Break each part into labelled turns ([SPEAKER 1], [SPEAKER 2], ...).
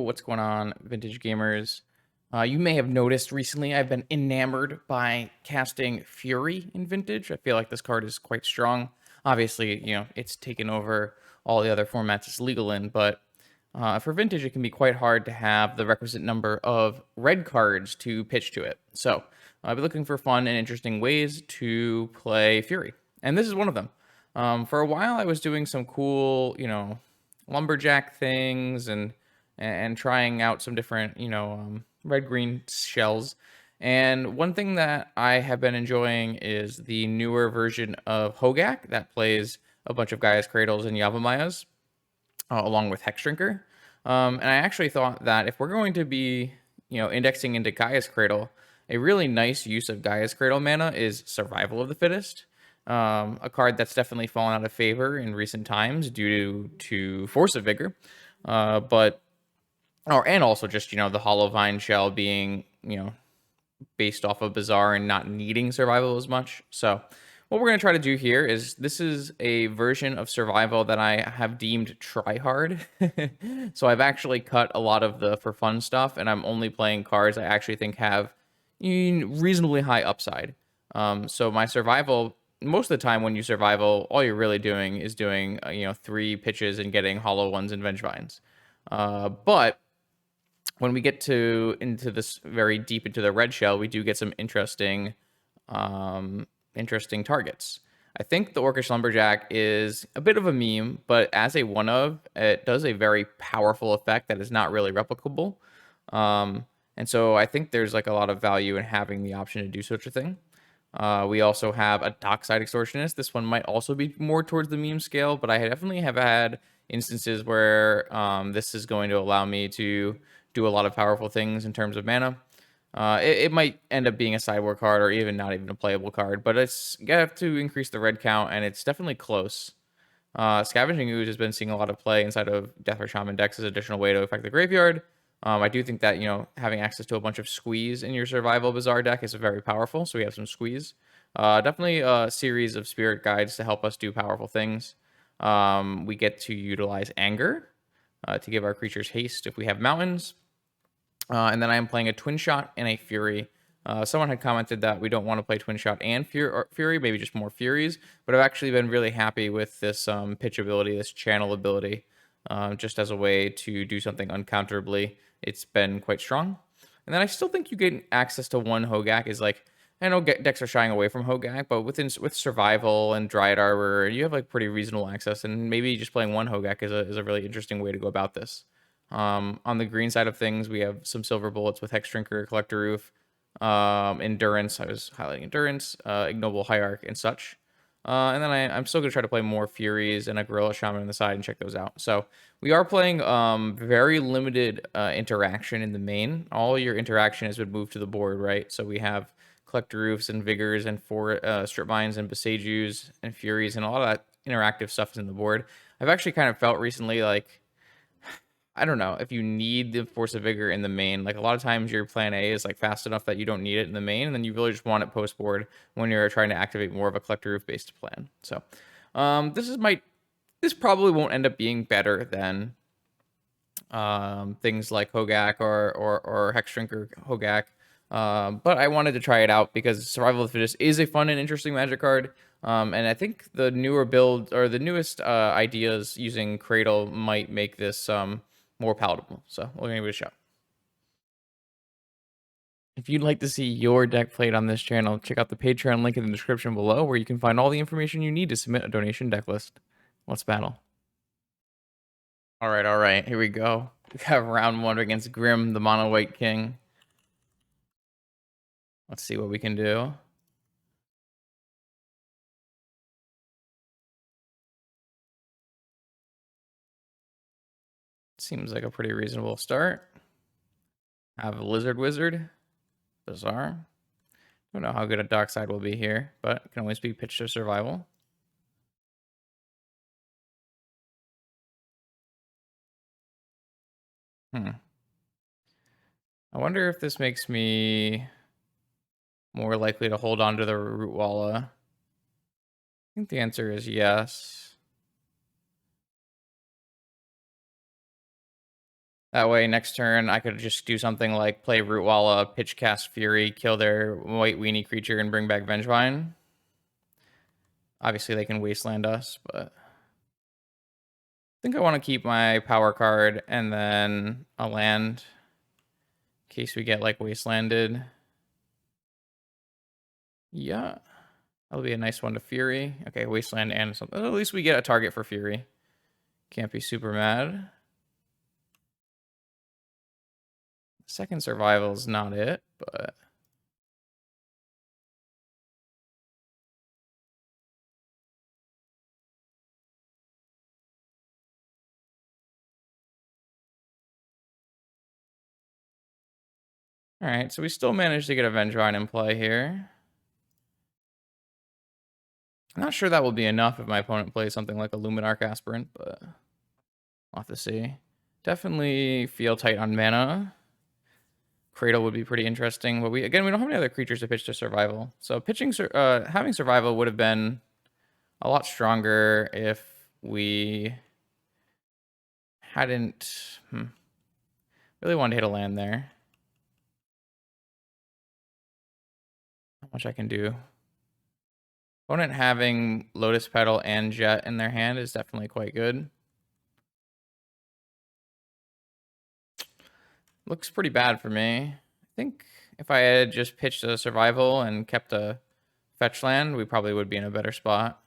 [SPEAKER 1] what's going on, vintage gamers? You may have noticed recently I've been enamored by casting Fury in vintage. I feel like this card is quite strong. Obviously, it's taken over all the other formats it's legal in, but for vintage, it can be quite hard to have the requisite number of red cards to pitch to it. So I'll be looking for fun and interesting ways to play Fury, and this is one of them. For a while, I was doing some cool, lumberjack things and trying out some different, red green shells. And one thing that I have been enjoying is the newer version of Hogak that plays a bunch of Gaia's Cradles and Yavamayas, along with Hex Drinker. And I actually thought that if we're going to be, indexing into Gaia's Cradle, a really nice use of Gaia's Cradle mana is Survival of the Fittest. A card that's definitely fallen out of favor in recent times due to Force of Vigor. And also just, the Hollow Vine Shell being, based off of Bazaar and not needing survival as much. So what we're going to try to do here is this is a version of survival that I have deemed try hard. So I've actually cut a lot of the for fun stuff, and I'm only playing cards I actually think have reasonably high upside. So my survival, most of the time when you survival, all you're really doing is doing 3 pitches and getting hollow ones and Vengevines. But when we get into this very deep into the red shell, we do get some interesting targets. I think the Orcish Lumberjack is a bit of a meme, but as a one of, it does a very powerful effect that is not really replicable. And so I think there's like a lot of value in having the option to do such a thing. We also have a Dockside Extortionist. This one might also be more towards the meme scale, but I definitely have had instances where this is going to allow me to do a lot of powerful things in terms of mana. It might end up being a sideboard card or even not even a playable card, but it's got to increase the red count, and it's definitely close. Scavenging Ooze has been seeing a lot of play inside of Death or Shaman decks as an additional way to affect the graveyard. I do think that, having access to a bunch of squeeze in your survival Bazaar deck is very powerful, so we have some squeeze. Definitely a series of spirit guides to help us do powerful things. We get to utilize Anger to give our creatures haste if we have mountains. And then I am playing a Twin Shot and a Fury. Someone had commented that we don't want to play Twin Shot and Fury, maybe just more Furies. But I've actually been really happy with this pitch ability, this channel ability, just as a way to do something uncounterably. It's been quite strong. And then I still think you get access to one Hogak is like, I know decks are shying away from Hogak, but with Survival and Dryad Arbor, you have like pretty reasonable access. And maybe just playing one Hogak is a really interesting way to go about this. On the green side of things, we have some silver bullets with Hex Drinker, Collector Roof, Endurance. I was highlighting Endurance, Ignoble Hierarch, and such. And then I'm still going to try to play more Furies and a Gorilla Shaman on the side and check those out. So we are playing very limited interaction in the main. All your interaction has been moved to the board, right? So we have Collector Roofs and Vigors and Strip Mines and Besejus and Furies, and a lot of that interactive stuff is in the board. I've actually kind of felt recently like, I don't know if you need the Force of Vigor in the main. Like a lot of times your plan A is like fast enough that you don't need it in the main, and then you really just want it post board when you're trying to activate more of a Collector Roof based plan. So this probably won't end up being better than things like Hogak or Hex Drinker Hogak. But I wanted to try it out because Survival of the Fittest is a fun and interesting Magic card. And I think the newer build or the newest ideas using Cradle might make this more palatable. So we're going to give it a shot. If you'd like to see your deck played on this channel, check out the Patreon link in the description below, where you can find all the information you need to submit a donation deck list. Let's battle. All right. Here we go. We have round 1 against Grim, the Mono White King. Let's see what we can do. Seems like a pretty reasonable start. Have a Lizard Wizard. Bizarre. Don't know how good a Dockside will be here, but it can always be pitched to Survival. I wonder if this makes me more likely to hold on to the Rootwalla. I think the answer is yes. That way, next turn, I could just do something like play Rootwalla, pitch cast Fury, kill their white weenie creature, and bring back Vengevine. Obviously, they can wasteland us, but I think I want to keep my power card and then a land in case we get like wastelanded. Yeah, that'll be a nice one to Fury. Okay, wasteland and something. At least we get a target for Fury. Can't be super mad. Second survival is not it, but all right. So we still managed to get a Vengevine in play here. I'm not sure that will be enough if my opponent plays something like a Luminarch Aspirant, but we'll have to see. Definitely feel tight on mana. Cradle would be pretty interesting, but we don't have any other creatures to pitch to survival. So having survival would have been a lot stronger if we hadn't really wanted to hit a land there. Not much I can do. Opponent having Lotus Petal and Jet in their hand is definitely quite good. Looks pretty bad for me. I think if I had just pitched a survival and kept a fetch land, we probably would be in a better spot.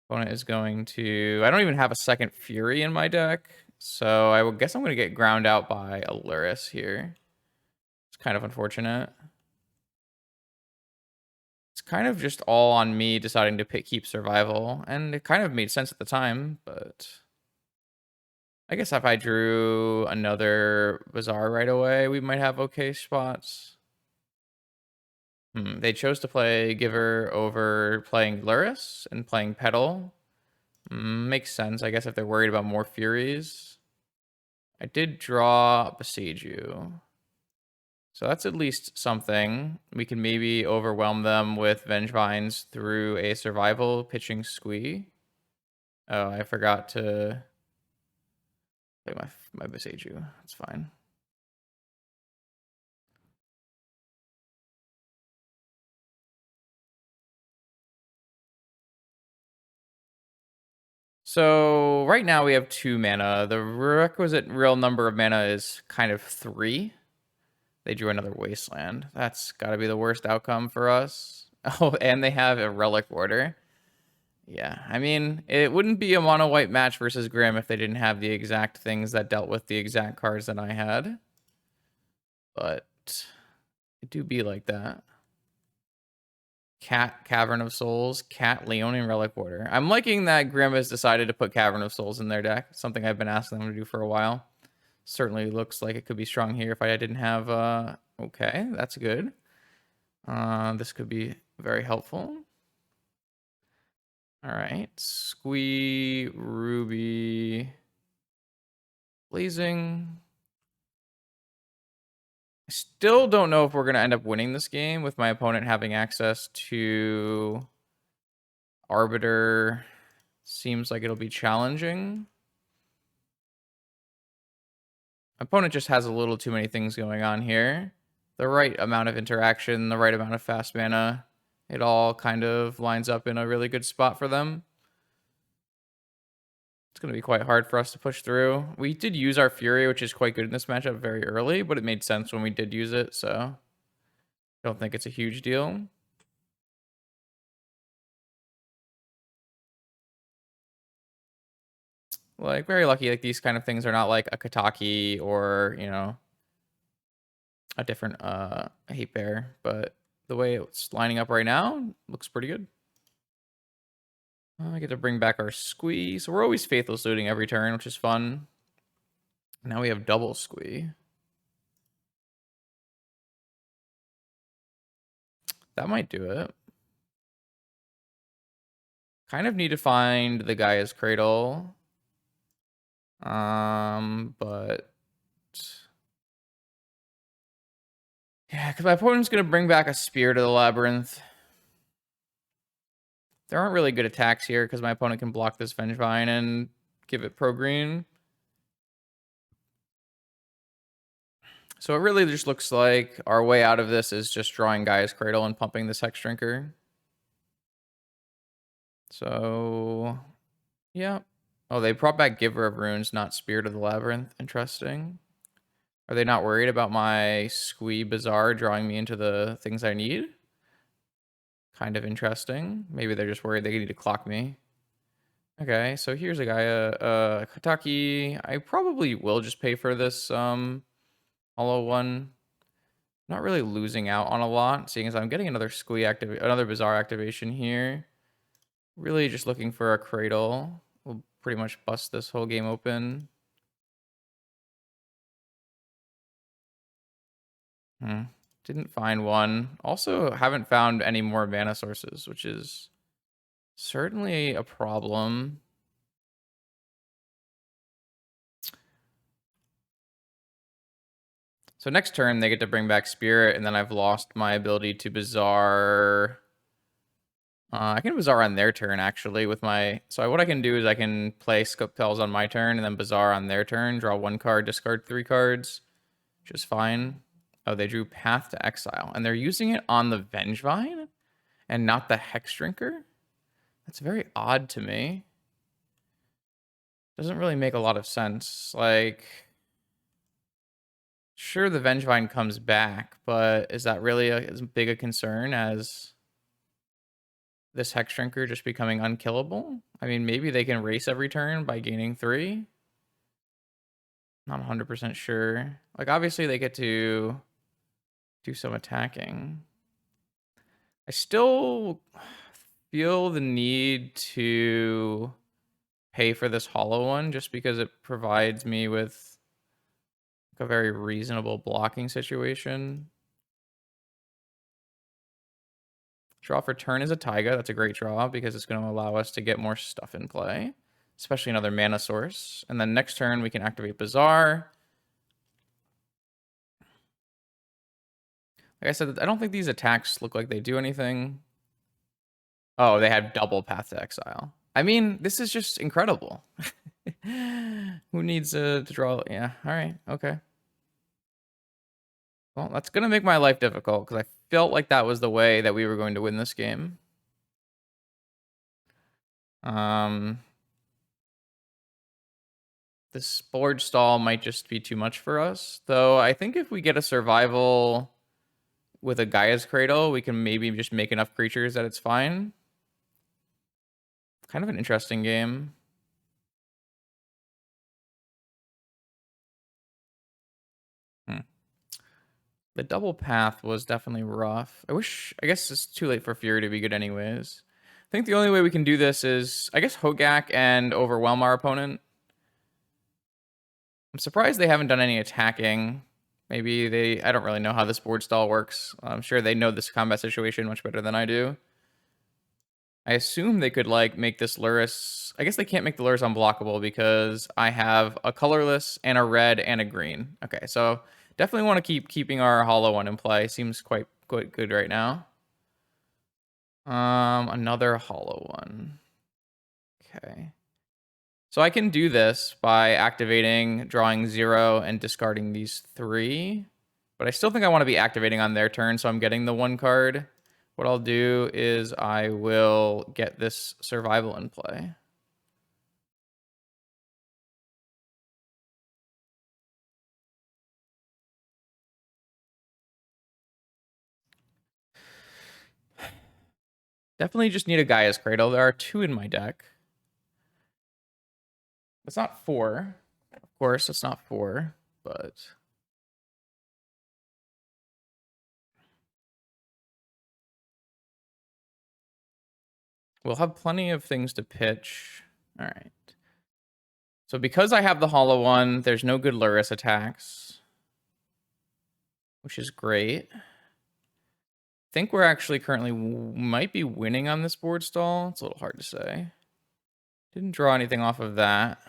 [SPEAKER 1] Opponent is going to... I don't even have a second Fury in my deck, so I guess I'm going to get ground out by Aluris here. It's kind of unfortunate. It's kind of just all on me deciding to keep survival, and it kind of made sense at the time, but... I guess if I drew another Bazaar right away, we might have okay spots. They chose to play Giver over playing Luris and playing Petal. Makes sense, I guess, if they're worried about more Furies. I did draw Besiege You. So that's at least something. We can maybe overwhelm them with Vengevines through a survival pitching Squee. Oh, I forgot to play my Besiege You. That's fine. So right now we have 2 mana. The requisite real number of mana is kind of 3. They drew another Wasteland. That's got to be the worst outcome for us. Oh, and they have a Relic Order. Yeah, I mean, it wouldn't be a mono white match versus Grim if they didn't have the exact things that dealt with the exact cards that I had. But it do be like that. Cat, Cavern of Souls, Cat, Leonian Relic Order. I'm liking that Grim has decided to put Cavern of Souls in their deck. Something I've been asking them to do for a while. Certainly looks like it could be strong here if I didn't have... okay, that's good. This could be very helpful. All right, Squee, Ruby, Blazing. I still don't know if we're going to end up winning this game with my opponent having access to Arbiter. Seems like it'll be challenging. My opponent just has a little too many things going on here. The right amount of interaction, the right amount of fast mana. It all kind of lines up in a really good spot for them. It's going to be quite hard for us to push through. We did use our Fury, which is quite good in this matchup very early, but it made sense when we did use it, so I don't think it's a huge deal. Like, very lucky, like, these kind of things are not like a Kataki or, you know, a different Hate Bear, but the way it's lining up right now looks pretty good. I get to bring back our Squee. So we're always Faithless looting every turn, which is fun. Now we have double Squee. That might do it. Kind of need to find the Gaia's Cradle. But yeah, because my opponent's gonna bring back a Spirit of the Labyrinth. There aren't really good attacks here because my opponent can block this Vengevine and give it pro green. So it really just looks like our way out of this is just drawing Gaia's Cradle and pumping this Hex Drinker. So, yeah. Oh, they brought back Giver of Runes, not Spirit of the Labyrinth. Interesting. Are they not worried about my Squee Bazaar drawing me into the things I need? Kind of interesting. Maybe they're just worried they need to clock me. Okay, so here's a guy, Kataki. I probably will just pay for this hollow one. Not really losing out on a lot, seeing as I'm getting another another Bazaar activation here. Really just looking for a Cradle. We'll pretty much bust this whole game open. Didn't find one. Also haven't found any more mana sources, which is certainly a problem. So next turn, they get to bring back Spirit, and then I've lost my ability to Bazaar. I can Bazaar on their turn, actually, with my... So what I can do is I can play Spells on my turn, and then Bazaar on their turn, draw 1 card, discard 3 cards, which is fine. Oh, they drew Path to Exile, and they're using it on the Vengevine, and not the Hex Drinker? That's very odd to me. Doesn't really make a lot of sense. Like... Sure, the Vengevine comes back, but is that really as big a concern as this Hex Drinker just becoming unkillable? I mean, maybe they can race every turn by gaining 3. Not 100% sure. Like, obviously, they get to do some attacking. I still feel the need to pay for this hollow one just because it provides me with a very reasonable blocking situation. Draw for turn is a Taiga. That's a great draw because it's going to allow us to get more stuff in play, especially another mana source. And then next turn, we can activate Bazaar. Like I said, I don't think these attacks look like they do anything. Oh, they have double Path to Exile. I mean, this is just incredible. Who needs to draw? Yeah, all right, okay. Well, that's going to make my life difficult because I felt like that was the way that we were going to win this game. This board stall might just be too much for us, though. I think if we get a survival with a Gaia's Cradle, we can maybe just make enough creatures that it's fine. Kind of an interesting game. The double path was definitely rough. I guess it's too late for Fury to be good anyways. I think the only way we can do this is, I guess, Hogak and overwhelm our opponent. I'm surprised they haven't done any attacking. Maybe I don't really know how this board stall works. I'm sure they know this combat situation much better than I do. I assume they could, like, make this Lurrus... I guess they can't make the Lurrus unblockable because I have a colorless and a red and a green. Okay, so definitely want to keep keeping our hollow one in play. Seems quite good right now. Another hollow one. Okay. So I can do this by activating, drawing 0, and discarding these 3. But I still think I want to be activating on their turn, so I'm getting the 1 card. What I'll do is I will get this survival in play. Definitely just need a Gaia's Cradle. There are 2 in my deck. It's not 4. Of course, it's not 4, but... We'll have plenty of things to pitch. All right. So because I have the hollow one, there's no good Lurrus attacks, which is great. I think we're actually currently might be winning on this board stall. It's a little hard to say. Didn't draw anything off of that.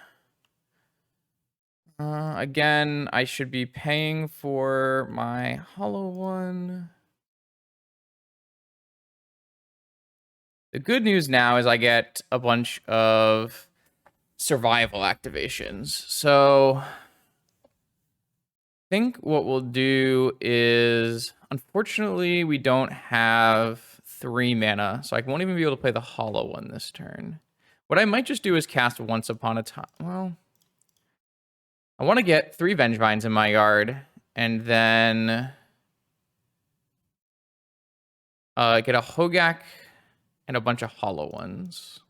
[SPEAKER 1] Again, I should be paying for my hollow one. The good news now is I get a bunch of survival activations. So think what we'll do is, unfortunately, we don't have 3 mana, so I won't even be able to play the hollow one this turn. What I might just do is cast Once Upon a Time. Well, I want to get 3 Vengevines in my yard, and then get a Hogak and a bunch of hollow ones.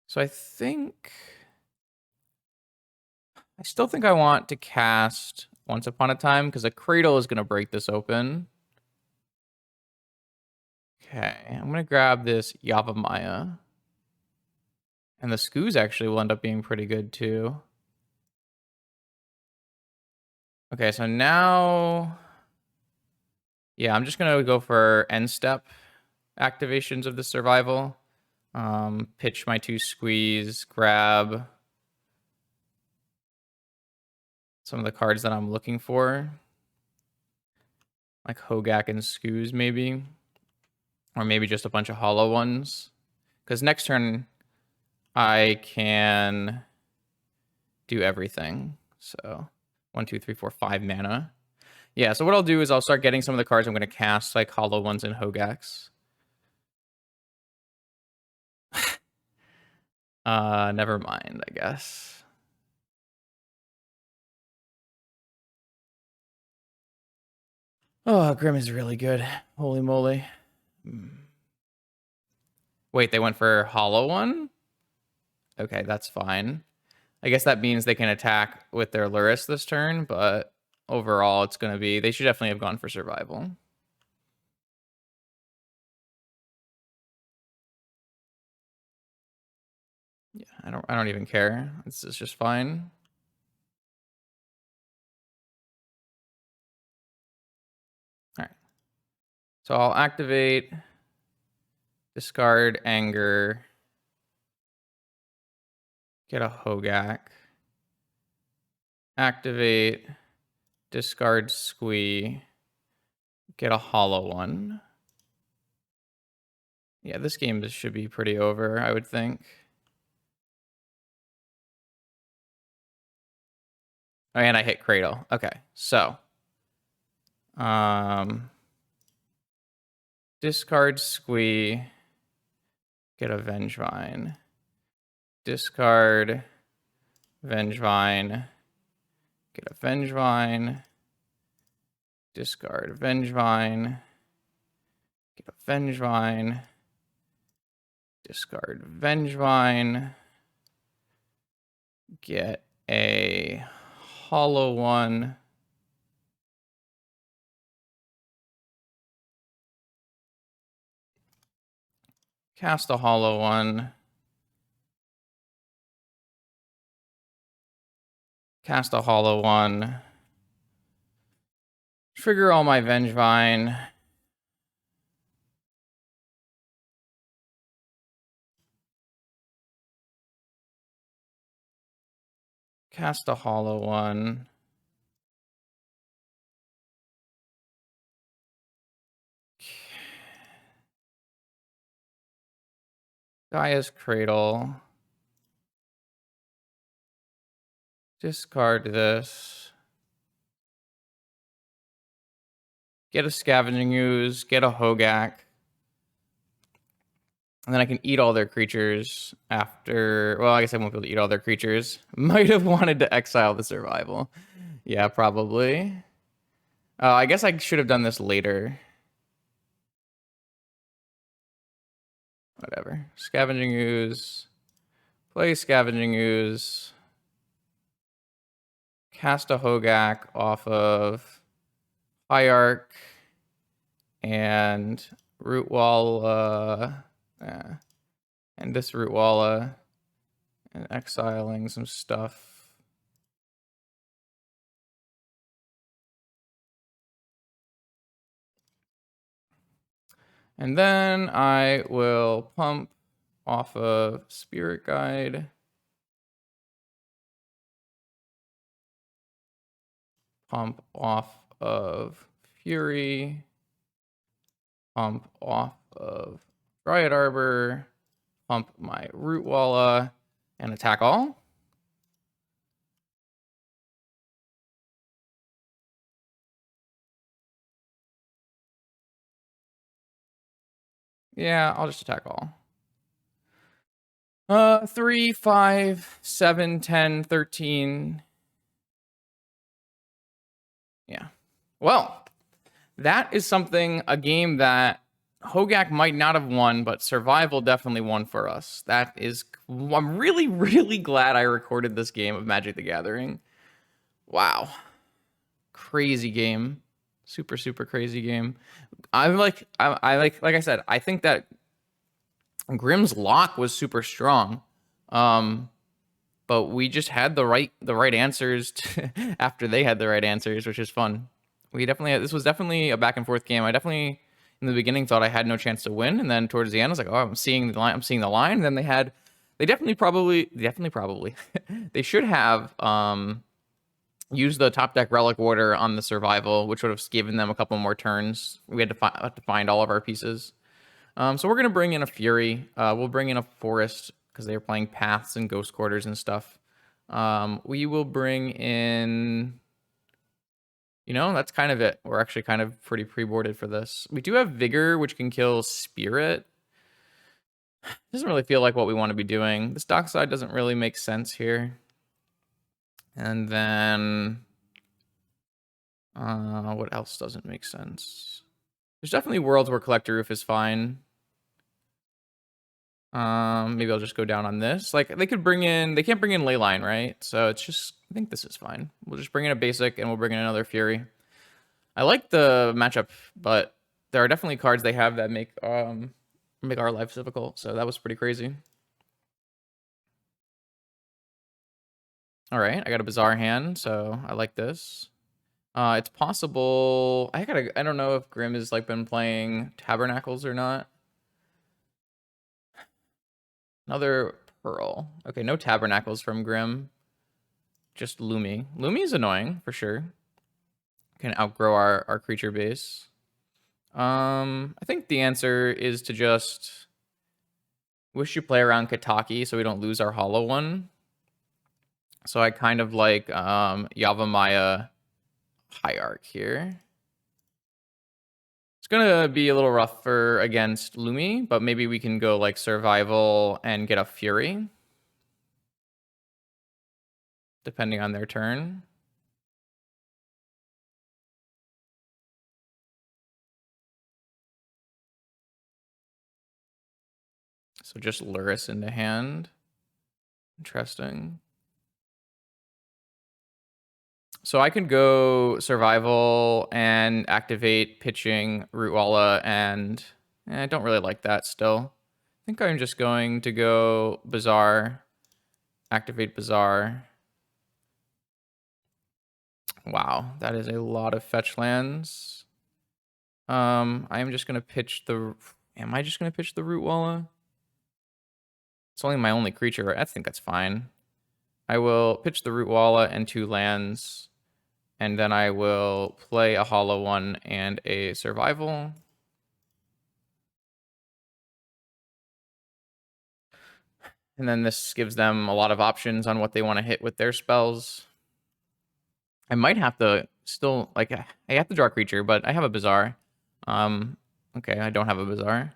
[SPEAKER 1] So I still think I want to cast Once Upon a Time, because a Cradle is going to break this open. Okay, I'm going to grab this Yavimaya. And the Skoos actually will end up being pretty good too. Okay, so now... yeah, I'm just going to go for end step activations of the survival. Pitch my 2 squeeze, grab some of the cards that I'm looking for. Like Hogak and Skoos maybe. Or maybe just a bunch of hollow ones. Because next turn, I can do everything. So 1, 2, 3, 4, 5 mana. Yeah, so what I'll do is I'll start getting some of the cards I'm going to cast, like hollow ones and Hogaks. Never mind, I guess. Oh, Grim is really good. Holy moly. Wait, they went for hollow one? Okay, that's fine. I guess that means they can attack with their Luris this turn, but overall it's going to be... they should definitely have gone for survival. Yeah, I don't even care. This is just fine. All right. So I'll activate, discard Anger, get a Hogak, activate, discard Squee, get a hollow one. Yeah, this game should be pretty over, I would think. Oh, and I hit Cradle. Okay, so discard Squee, get a Vengevine. Discard Vengevine, get a Vengevine. Discard Vengevine, get a Vengevine. Discard Vengevine, get a hollow one. Cast a hollow one. Cast a hollow one. Trigger all my Vengevine. Cast a hollow one. Gaia's Cradle. Discard this. Get a Scavenging Ooze. Get a Hogak. And then I can eat all their creatures after... well, I guess I won't be able to eat all their creatures. Might have wanted to exile the survival. Yeah, probably. I guess I should have done this later. Whatever. Scavenging Ooze. Play Scavenging Ooze. Cast a Hogak off of Hierarch. And Root Wall... and this Root Walla, and exiling some stuff. And then I will pump off of Spirit Guide. Pump off of Fury. Pump off of Dryad Arbor. pump my Root Walla and attack all. Yeah, I'll just attack all. 3, 5, 7, 10, 13. Yeah. Well, that is something, a game that Hogak might not have won, but Survival definitely won for us. That is, I'm really, really glad I recorded this game of Magic the Gathering. Wow. Crazy game. Super, super crazy game. I like I said, I think that Grimm's lock was super strong. But we just had the right answers after they had the right answers, which is fun. We definitely had, this was definitely a back and forth game. I definitely in the beginning thought I had no chance to win, and then towards the end I was like, oh, I'm seeing the line. I'm seeing the line. And then they definitely probably they should have used the top deck relic order on the survival, which would have given them a couple more turns. We had to find all of our pieces. So we're gonna bring in a Fury. We'll bring in a Forest because they were playing Paths and Ghost Quarters and stuff. We will bring in, you know, that's kind of it. We're actually kind of pretty pre-boarded for this. We do have Vigor, which can kill Spirit. Doesn't really feel like what we want to be doing. This dockside doesn't really make sense here. And then, what else doesn't make sense? There's definitely worlds where Collector Roof is fine. Maybe I'll just go down on this. Like, they can't bring in Leyline, right? So it's just, I think this is fine. We'll just bring in a basic and we'll bring in another Fury. I like the matchup, but there are definitely cards they have that make our lives difficult. So that was pretty crazy. All right, I got a Bizarre hand, so I like this. It's possible. I don't know if Grimm has like been playing Tabernacles or not. Another Pearl. Okay, no Tabernacles from Grimm. Just Lumi. Lumi is annoying for sure. Can outgrow our creature base. I think the answer is to just wish you play around Kataki so we don't lose our hollow one. So I kind of like Yavimaya Hierarch here. It's gonna be a little rougher against Lumi, but maybe we can go like Survival and get a Fury. Depending on their turn. So just Luris into hand. Interesting. So I can go Survival and activate pitching Root Walla, and I don't really like that still. I think I'm just going to go Bazaar, activate Bazaar. Wow, that is a lot of fetch lands. I am just gonna pitch the. Am I just gonna pitch the Root Walla? It's only my only creature, right? I think that's fine. I will pitch the Root Walla and 2 lands. And then I will play a hollow one and a survival. And then this gives them a lot of options on what they want to hit with their spells. I might have to still, like, I have to draw a creature, but I have a Bazaar. Okay, I don't have a Bazaar.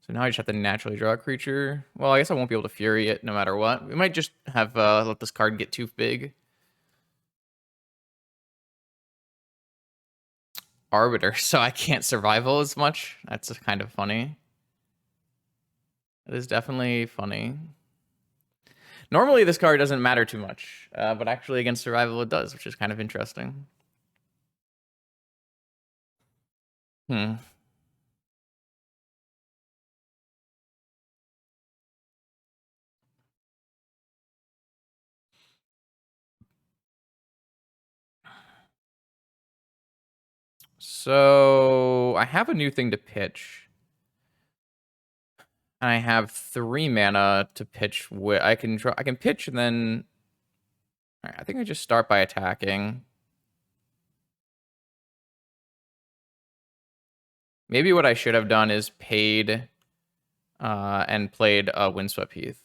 [SPEAKER 1] So now I just have to naturally draw a creature. Well, I guess I won't be able to Fury it no matter what. We might just have let this card get too big. Arbiter, so I can't survival as much. That's kind of funny. It is definitely funny. Normally this card doesn't matter too much, but actually against survival it does, which is kind of interesting. So I have a new thing to pitch. And I have 3 mana to pitch with. I can pitch and then. All right, I think I just start by attacking. Maybe what I should have done is paid and played Windswept Heath.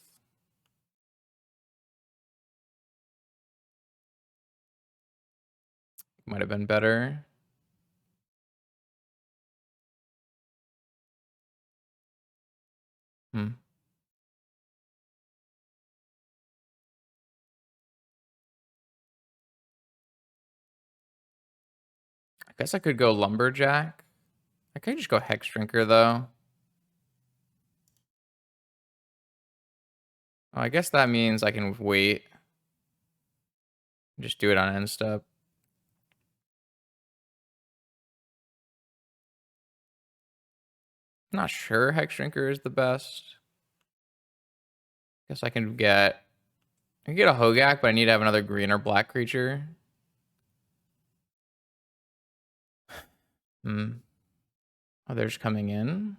[SPEAKER 1] Might have been better. Hmm. I guess I could go Lumberjack. I could just go Hex Drinker, though. Oh, I guess that means I can wait. Just do it on end step. Not sure Hex Drinker is the best. Guess I can get a Hogak, but I need to have another green or black creature. Hmm. Others coming in.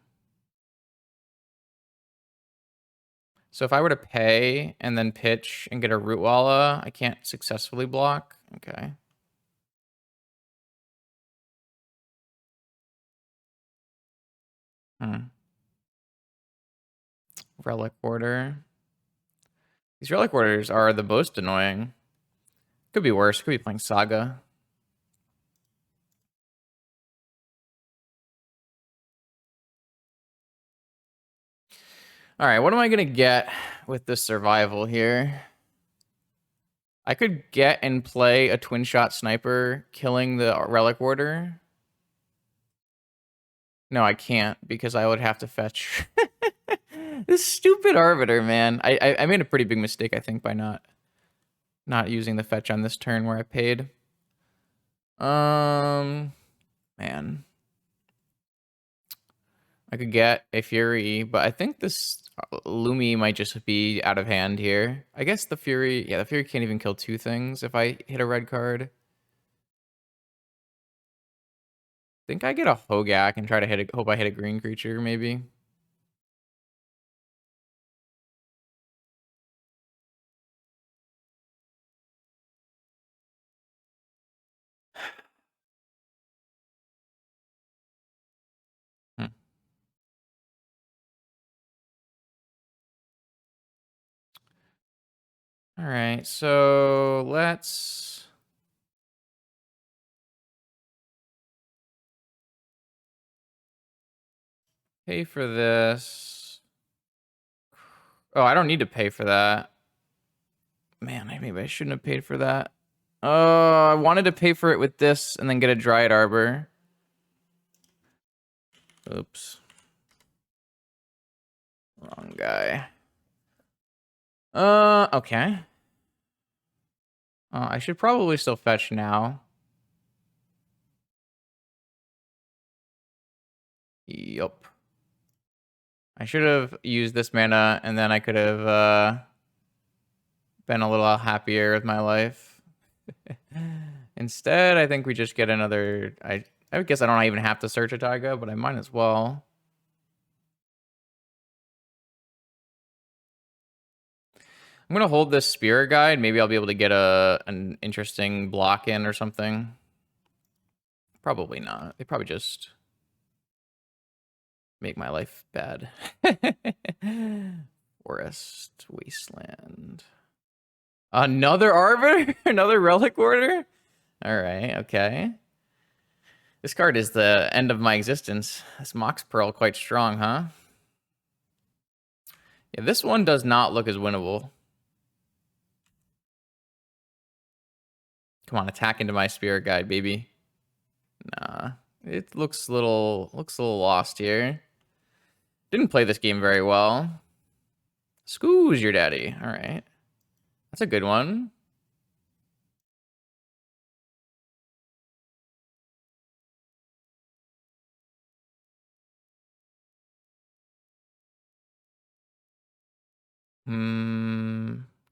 [SPEAKER 1] So if I were to pay and then pitch and get a Rootwalla, I can't successfully block. Okay. Hmm. Relic Order. These Relic Orders are the most annoying. Could be worse. Could be playing Saga. All right, what am I going to get with this survival here? I could get and play a twin shot sniper killing the Relic Warder. No, I can't because I would have to fetch this stupid Arbiter, man. I made a pretty big mistake, I think, by not using the fetch on this turn where I paid. Man. I could get a Fury, but I think this Lumi might just be out of hand here. I guess the Fury, yeah, the Fury can't even kill two things if I hit a red card. Think I get a Hogak and try to hope I hit a green creature, maybe. Hmm. All right, so let's pay for this. Oh, I don't need to pay for that. Man, maybe I shouldn't have paid for that. Oh, I wanted to pay for it with this and then get a Dryad Arbor. Oops. Wrong guy. Okay. I should probably still fetch now. Yup. I should have used this mana and then I could have been a little happier with my life. Instead, I think we just get another... I guess I don't even have to search a Taiga, but I might as well. I'm going to hold this Spirit Guide. Maybe I'll be able to get an interesting block in or something. Probably not. They probably just make my life bad. Forest, Wasteland. Another Arbiter? Another Relic Order? Alright, okay. This card is the end of my existence. This Mox Pearl quite strong, huh? Yeah, this one does not look as winnable. Come on, attack into my Spirit Guide, baby. Nah. It looks a little lost here. Didn't play this game very well. Scooze your daddy. Alright. That's a good one.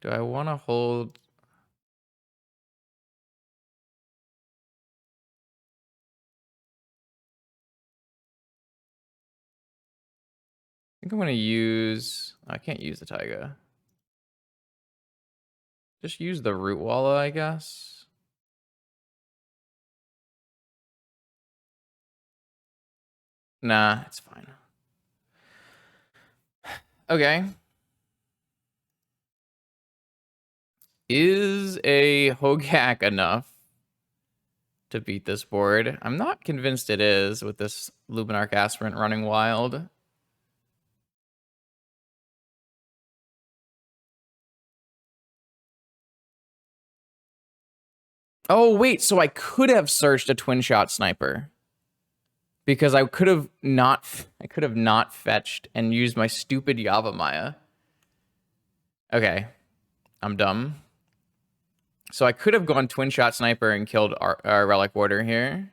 [SPEAKER 1] Do I want to hold... I think I'm going to use... I can't use the Taiga. Just use the Rootwalla, I guess. Nah, it's fine. Okay. Is a Hogak enough to beat this board? I'm not convinced it is with this Luminarch Aspirant running wild. Oh, wait, so I could have searched a twin shot sniper. Because I could have not fetched and used my stupid Yavimaya. Okay, I'm dumb. So I could have gone twin shot sniper and killed our relic warder here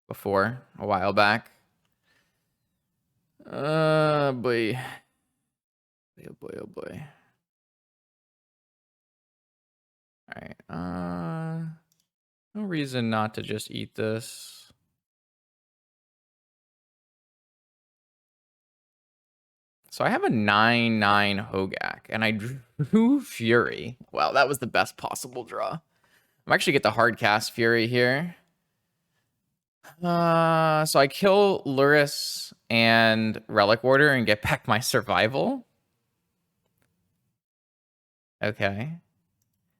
[SPEAKER 1] before a while back. Boy. Oh boy, oh boy. All right. No reason not to just eat this. So I have a 9/9 Hogak, and I drew Fury. Wow, that was the best possible draw. I'm actually get the hard cast Fury here. So I kill Luris and Relic Warder and get back my survival. Okay.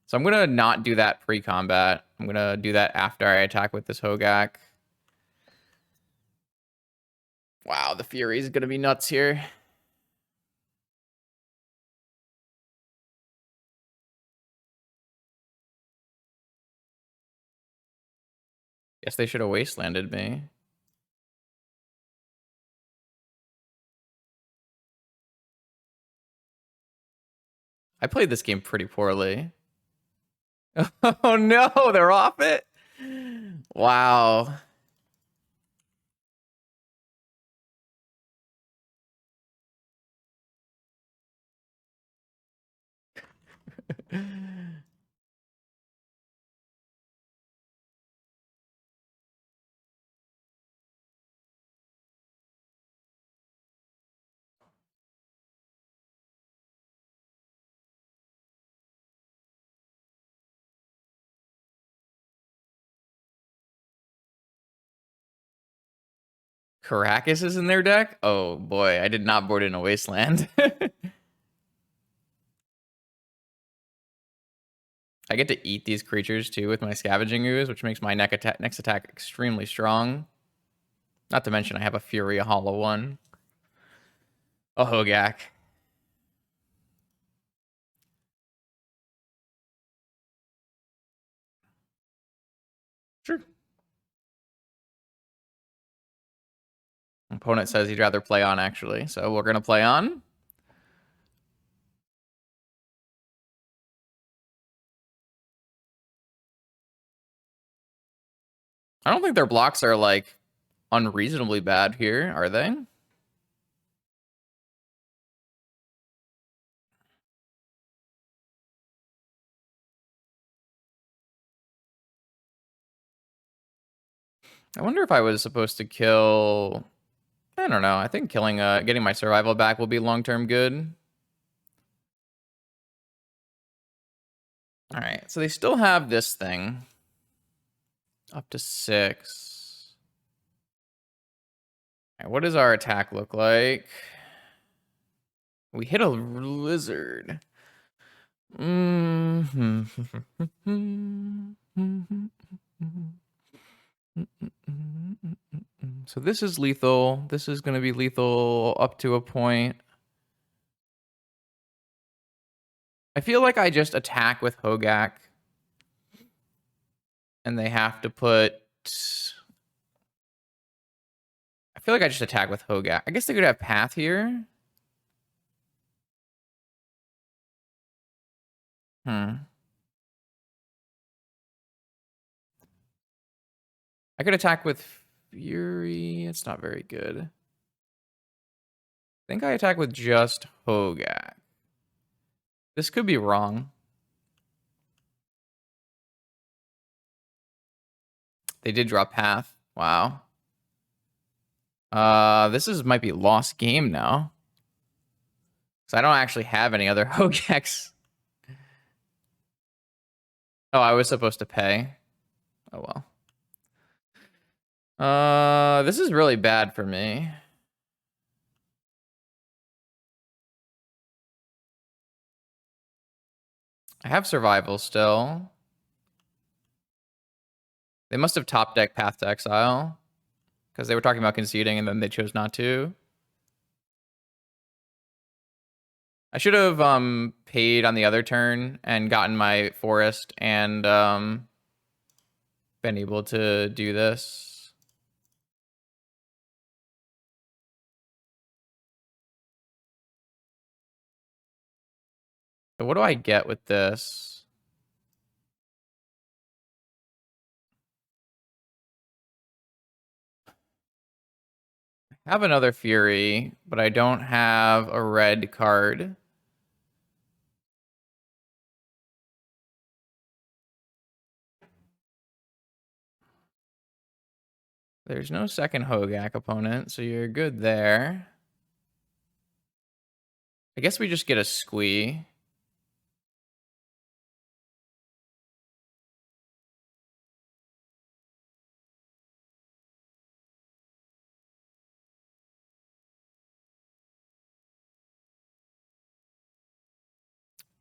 [SPEAKER 1] So I'm gonna not do that pre-combat. I'm gonna do that after I attack with this Hogak. Wow, the Fury is gonna be nuts here. Guess they should have wastelanded me. I played this game pretty poorly. Oh no, they're off it? Wow. Caracas is in their deck? Oh boy, I did not board in a wasteland. I get to eat these creatures too with my Scavenging Ooze, which makes my next attack extremely strong. Not to mention I have a Fury, a Hollow One, a Hogak. Sure. Opponent says he'd rather play on, actually. So we're going to play on. I don't think their blocks are, like, unreasonably bad here, are they? I wonder if I was supposed to kill... I don't know. I think killing, getting my survival back will be long-term good. All right, so they still have this thing. Up to 6. All right, what does our attack look like? We hit a lizard. So this is lethal. This is going to be lethal up to a point. I feel like I just attack with Hogak. And they have to put... I feel like I just attack with Hogak. I guess they could have Path here. I could attack with Fury. It's not very good. I think I attack with just Hogak. This could be wrong. They did draw Path. Wow. This might be lost game now. Because I don't actually have any other Hogaks. Oh, I was supposed to pay. Oh well. This is really bad for me. I have survival still. They must have top deck Path to Exile because they were talking about conceding and then they chose not to. I should have paid on the other turn and gotten my forest and been able to do this. So what do I get with this? I have another Fury, but I don't have a red card. There's no second Hogak opponent, so you're good there. I guess we just get a squee.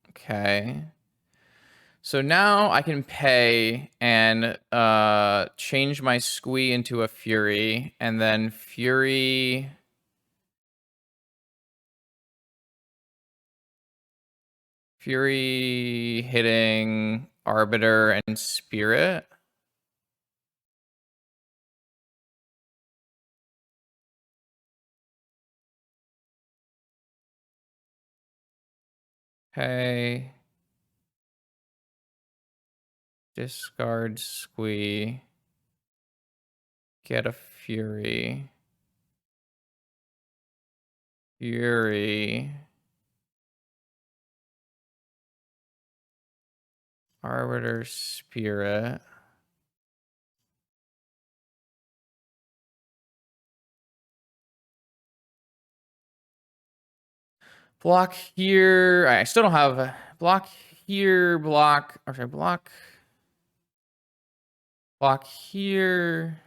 [SPEAKER 1] Okay. So now I can pay and change my squee into a Fury, and then Fury hitting Arbiter and Spirit. Okay. Discard squee. Get a Fury. Fury. Arbiter Spirit. Block here. I still don't have block here. Block. Or sorry, block. Block here.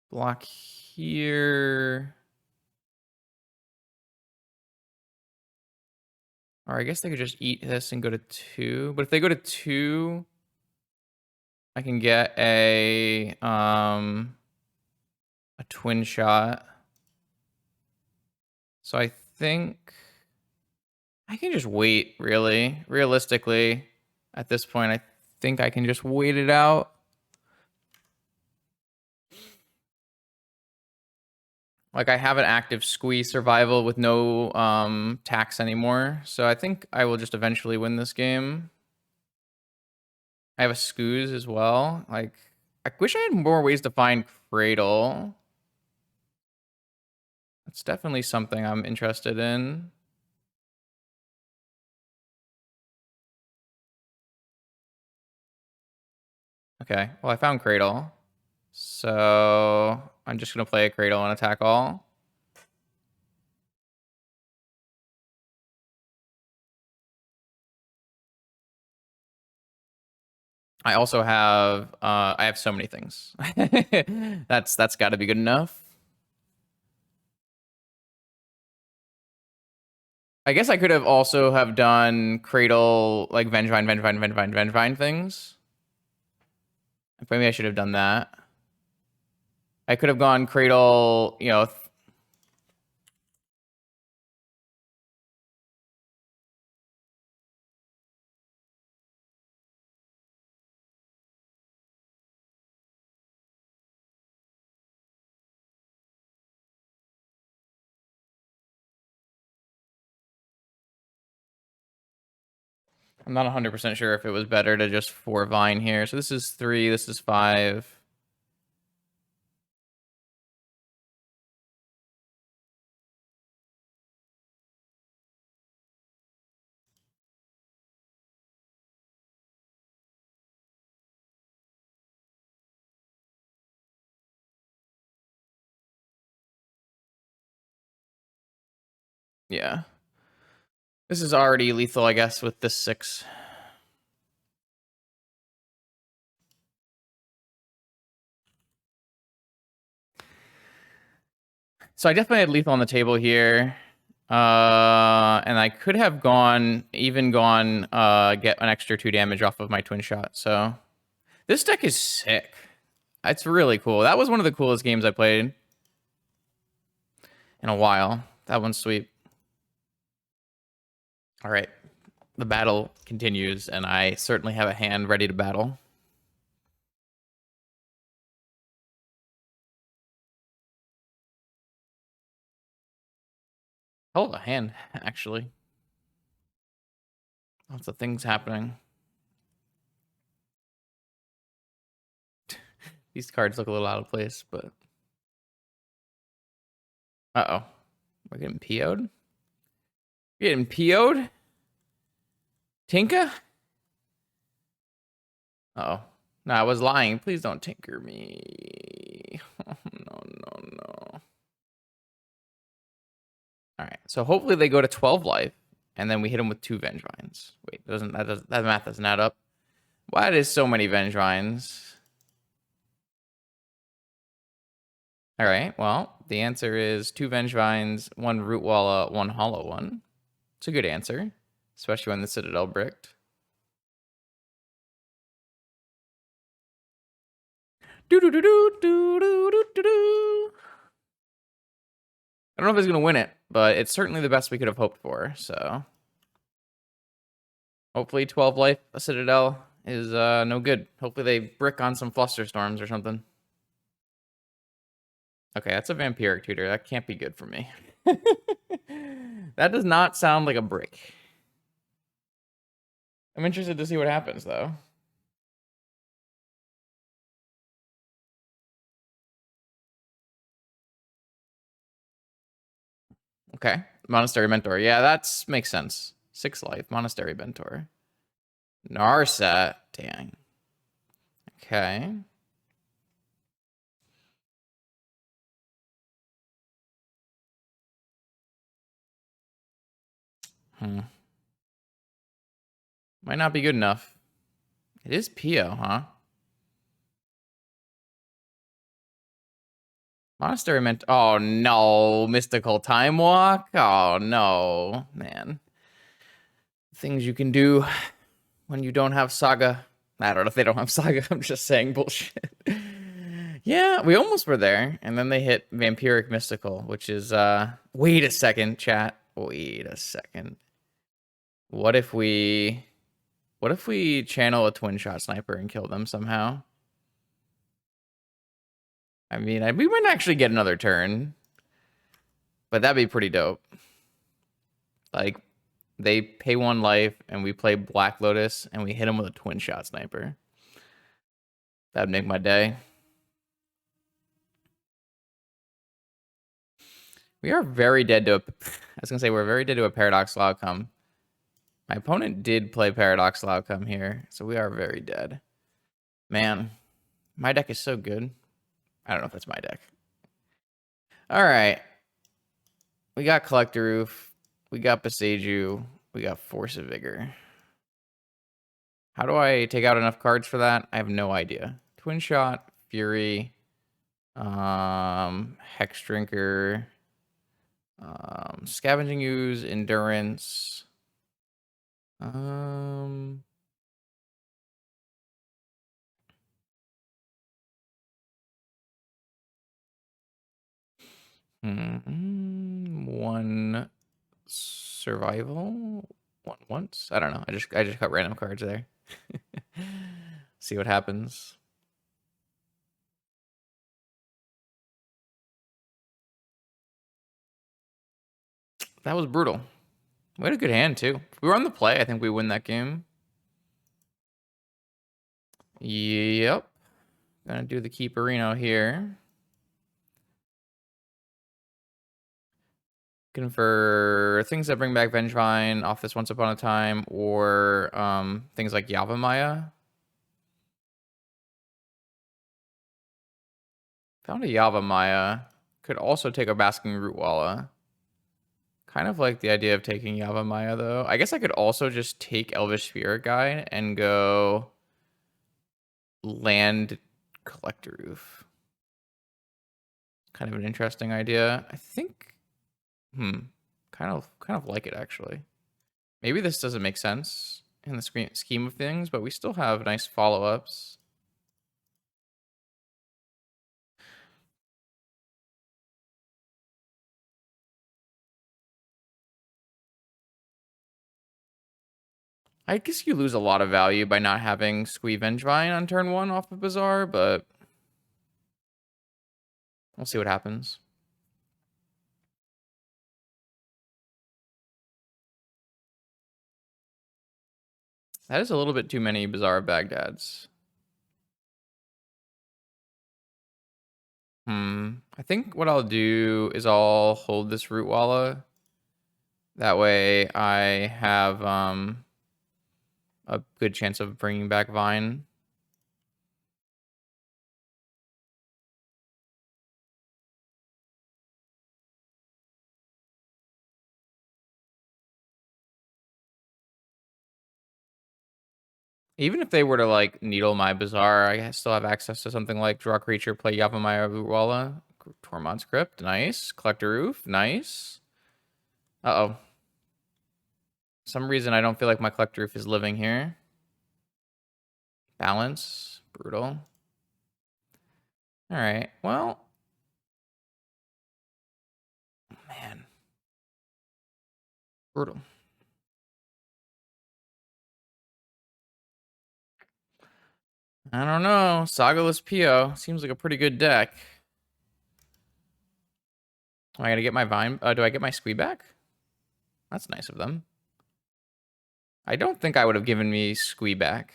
[SPEAKER 1] Block here. Or I guess they could just eat this and go to 2. But if they go to 2, I can get a twin shot. So I think I can just wait, really. Realistically, at this point, I think I can just wait it out. Like, I have an active squeeze survival with no tax anymore. So I think I will just eventually win this game. I have a Scooz as well. Like, I wish I had more ways to find Cradle. That's definitely something I'm interested in. Okay, well, I found Cradle. So I'm just going to play a Cradle and attack all. I also have I have so many things. That's got to be good enough. I guess I could have also have done Cradle, like Vengevine things. Maybe I should have done that. I could have gone Cradle, you know. I'm not 100% sure if it was better to just 4 Vine here. So this is 3, this is 5. Yeah. This is already lethal, I guess, with this 6. So I definitely had lethal on the table here. And I could have even gone, get an extra 2 damage off of my twin shot. So this deck is sick. It's really cool. That was one of the coolest games I played in a while. That one's sweet. All right. The battle continues, and I certainly have a hand ready to battle. Hell of a hand, actually. Lots of things happening. These cards look a little out of place, but... Uh-oh. We're getting PO'd? We're getting PO'd? Tinka? Uh-oh. No, I was lying. Please don't tinker me. Oh, no. Alright, so hopefully they go to 12 life, and then we hit them with 2 Vengevines. Wait, that math doesn't add up. Why is so many Vengevines? Alright, well, the answer is 2 Vengevines, 1 Rootwalla, 1 Hollow One. It's a good answer, especially when the Citadel bricked. I don't know if he's gonna win it, but it's certainly the best we could have hoped for. So hopefully 12 life a Citadel is no good. Hopefully they brick on some Flusterstorms or something. Okay, that's a Vampiric Tutor. That can't be good for me. That does not sound like a brick. I'm interested to see what happens, though. Okay, Monastery Mentor. Yeah, that makes sense. 6 life, Monastery Mentor. Narset. Dang. Okay. Might not be good enough. It is Pio, huh? Monastery meant. Oh no, Mystical Time Walk. Oh no, man. Things you can do when you don't have Saga. I don't know if they don't have Saga. I'm just saying bullshit. Yeah, we almost were there, and then they hit Vampiric Mystical, which is wait a second, chat. Wait a second. What if we channel a twin shot sniper and kill them somehow? I mean, we might actually get another turn, but that'd be pretty dope. Like, they pay 1 life, and we play Black Lotus, and we hit them with a twin shot sniper. That'd make my day. We are very dead to I was gonna say we're very dead to a Paradoxical Outcome. My opponent did play Paradoxical Outcome here, so we are very dead. Man, my deck is so good. I don't know if that's my deck. All right. We got Collector Roof. We got Beseiju. We got Force of Vigor. How do I take out enough cards for that? I have no idea. Twin Shot, Fury, Hex Drinker, Scavenging Ooze, Endurance. One survival, one once. I don't know. I just cut random cards there. See what happens. That was brutal. We had a good hand too. If we were on the play, I think we win that game. Yep. Gonna do the Keeperino here. Looking for things that bring back Vengevine off this Once Upon a Time, or things like Yavimaya. Found a Yavimaya. Could also take a Basking Rootwalla. Kind of like the idea of taking Yavimaya, though. I guess I could also just take Elvish Spirit Guide and go land Collector Roof. Kind of an interesting idea. I think... Kind Kind of like it actually. Maybe this doesn't make sense in the scheme of things, but we still have nice follow-ups. I guess you lose a lot of value by not having Squee Vengevine on turn 1 off of Bazaar, but we'll see what happens. That is a little bit too many Bazaar Bagdads. I think what I'll do is I'll hold this Root Walla. That way I have a good chance of bringing back Vine. Even if they were to like needle my Bazaar, I still have access to something like draw creature, play Yavimaya Root Walla, Tormod's Crypt, nice. Collector Roof, nice. Uh-oh. Some reason I don't feel like my Collector Roof is living here. Balance, brutal. All right, well, man, brutal. I don't know. Sagaless Pio seems like a pretty good deck. Am I gonna get my Vine? Do I get my Squee back? That's nice of them. I don't think I would have given me Squee back.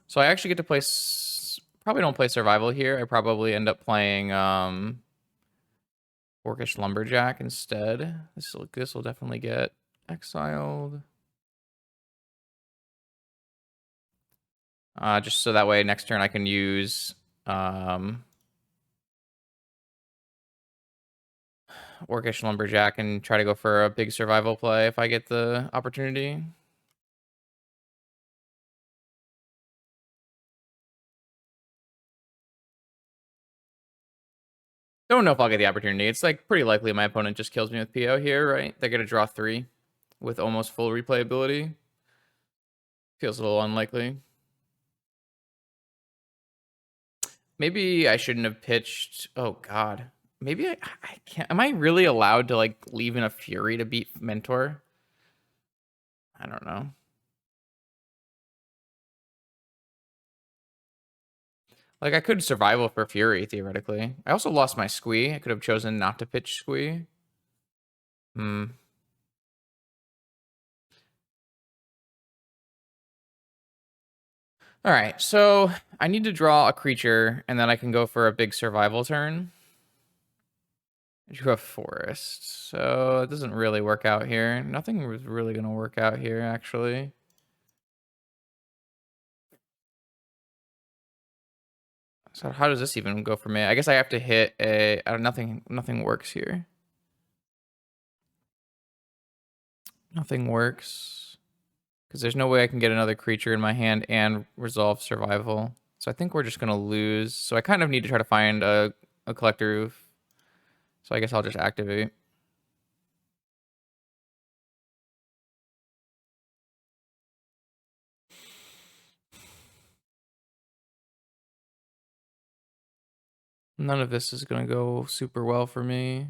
[SPEAKER 1] So I actually get to play. Probably don't play Survival here. I probably end up playing Orcish Lumberjack instead. This will definitely get exiled. Just so that way next turn I can use Orcish Lumberjack and try to go for a big survival play if I get the opportunity. Don't know if I'll get the opportunity. It's like pretty likely my opponent just kills me with PO here, right? They're gonna draw 3 with almost full replayability. Feels a little unlikely. Maybe I shouldn't have pitched. Oh God. Maybe I can't. Am I really allowed to like leave in a Fury to beat Mentor? I don't know. Like I could survival for Fury theoretically. I also lost my Squee. I could have chosen not to pitch Squee. All right, so I need to draw a creature, and then I can go for a big survival turn. I drew a forest, so it doesn't really work out here. Nothing was really going to work out here, actually. So how does this even go for me? I guess I have to hit a... nothing works here. Nothing works. Because there's no way I can get another creature in my hand and resolve survival. So I think we're just going to lose. So I kind of need to try to find a Collector Roof. So I guess I'll just activate. None of this is going to go super well for me.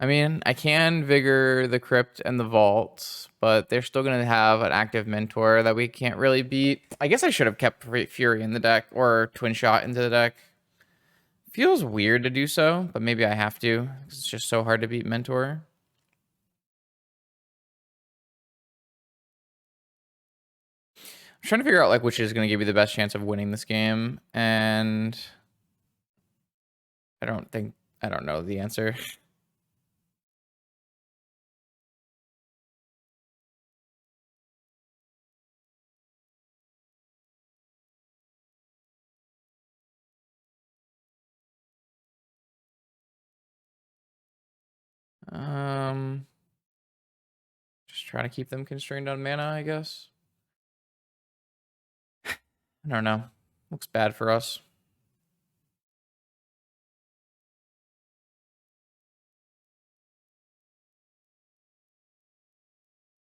[SPEAKER 1] I mean, I can Vigor the Crypt and the Vault, but they're still going to have an active Mentor that we can't really beat. I guess I should have kept Fury in the deck or Twin Shot into the deck. Feels weird to do so, but maybe I have to. It's just so hard to beat Mentor. I'm trying to figure out like which is going to give you the best chance of winning this game, and I don't know the answer. Just try to keep them constrained on mana, I guess. I don't know. Looks bad for us.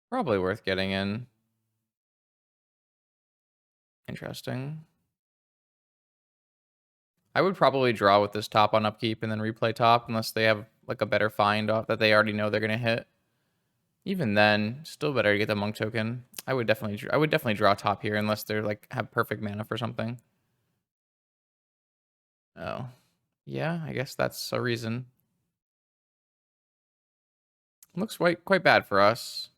[SPEAKER 1] Probably worth getting in. Interesting. I would probably draw with this top on upkeep and then replay top unless they have like a better find off that they already know they're gonna hit. Even then, still better to get the monk token. I would definitely draw top here unless they're like have perfect mana for something. Oh. Yeah, I guess that's a reason. Looks quite bad for us.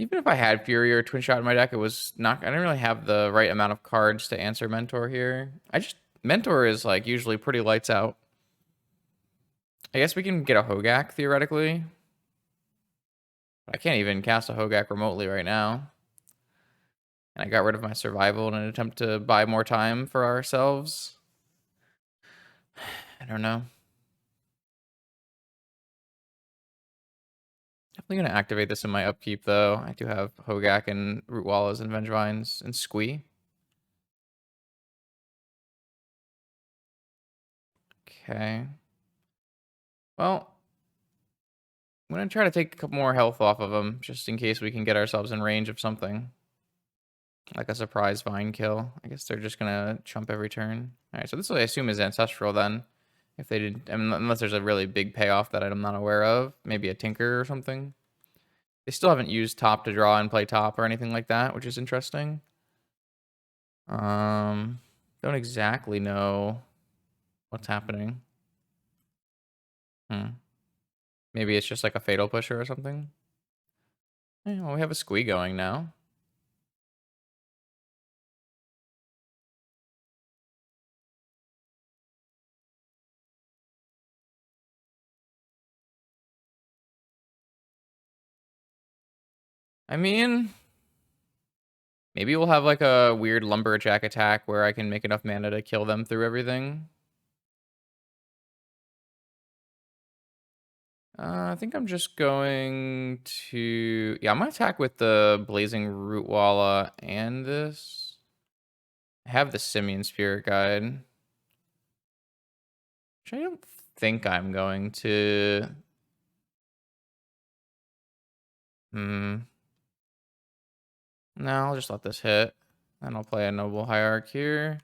[SPEAKER 1] Even if I had Fury or Twin Shot in my deck, it was not. I didn't really have the right amount of cards to answer Mentor here. Mentor is like usually pretty lights out. I guess we can get a Hogak theoretically. I can't even cast a Hogak remotely right now. And I got rid of my survival in an attempt to buy more time for ourselves. I don't know. Definitely gonna activate this in my upkeep though. I do have Hogak and Root Wallas and Vengevines and Squee. Okay. Well, I'm gonna try to take a couple more health off of him, just in case we can get ourselves in range of something. Like a surprise vine kill. I guess they're just gonna chump every turn. Alright, so this I assume is ancestral then. If they did, I mean, unless there's a really big payoff that I'm not aware of. Maybe a tinker or something. They still haven't used top to draw and play top or anything like that, which is interesting. Don't exactly know what's happening. Maybe it's just like a fatal pusher or something. Well, we have a squee going now. I mean, maybe we'll have like a weird lumberjack attack where I can make enough mana to kill them through everything. I think I'm just going to... Yeah, I'm going to attack with the Blazing Rootwalla and this. I have the Simian Spirit Guide. Which I don't think I'm going to... No, I'll just let this hit. And I'll play a Noble Hierarch here.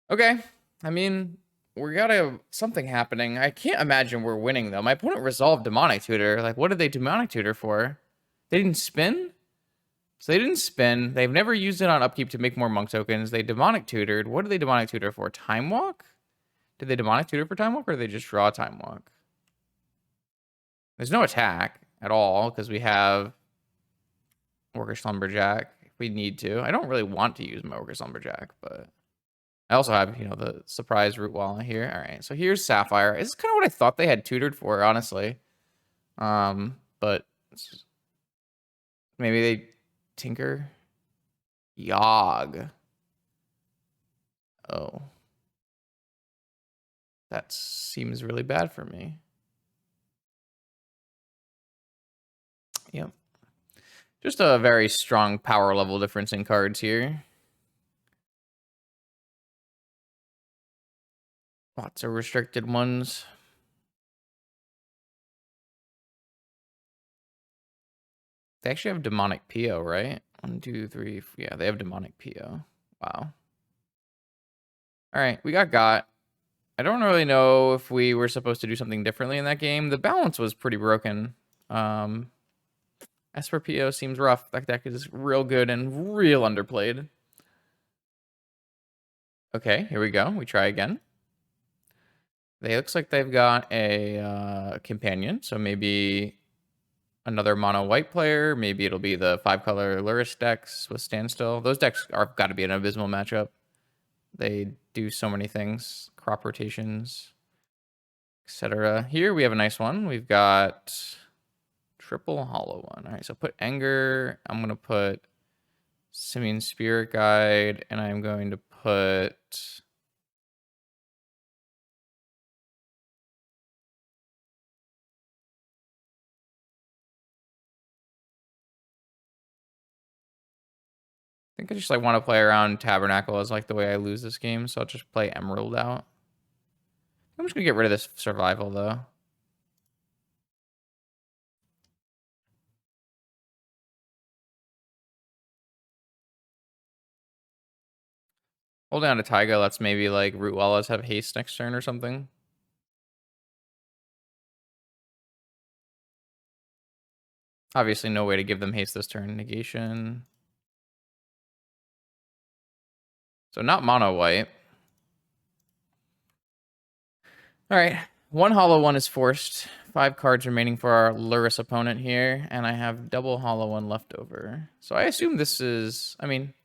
[SPEAKER 1] Okay. I mean, we got something happening. I can't imagine we're winning, though. My opponent resolved Demonic Tutor. Like, what did they Demonic Tutor for? They didn't spin? So they didn't spin. They've never used it on upkeep to make more monk tokens. They Demonic Tutored. What did they Demonic Tutor for? Time Walk? Did they Demonic Tutor for Time Walk, or did they just draw Time Walk? There's no attack at all, because we have Orcish Lumberjack if we need to. I don't really want to use my Orcish Lumberjack, but... I also have, the surprise root wall here. All right, so here's Sapphire. This is kind of what I thought they had tutored for, honestly. But maybe they tinker. Yogg. Oh. That seems really bad for me. Yep. Just a very strong power level difference in cards here. Lots of restricted ones. They actually have Demonic Pio, right? 1, 2, 3. Yeah, they have Demonic Pio. Wow. All right, we got. I don't really know if we were supposed to do something differently in that game. The balance was pretty broken. As for PO, seems rough. That deck is real good and real underplayed. Okay, here we go. We try again. They looks like they've got a companion, so maybe another mono white player. Maybe it'll be the 5-color Luris decks with Standstill. Those decks are got to be an abysmal matchup. They do so many things, crop rotations, etc. Here we have a nice one. We've got triple hollow one. All right, so put Anger. I'm gonna put Simian Spirit Guide, and I'm going to put think I just like want to play around Tabernacle as like the way I lose this game, so I'll just play Emerald out. I'm just gonna get rid of this survival though. Holding on to Taiga lets maybe like Root Wallas have haste next turn or something. Obviously no way to give them haste this turn. Negation. So not mono white. Alright. One hollow one is forced. 5 cards remaining for our Luris opponent here, and I have double hollow one left over. So I assume this is, I mean,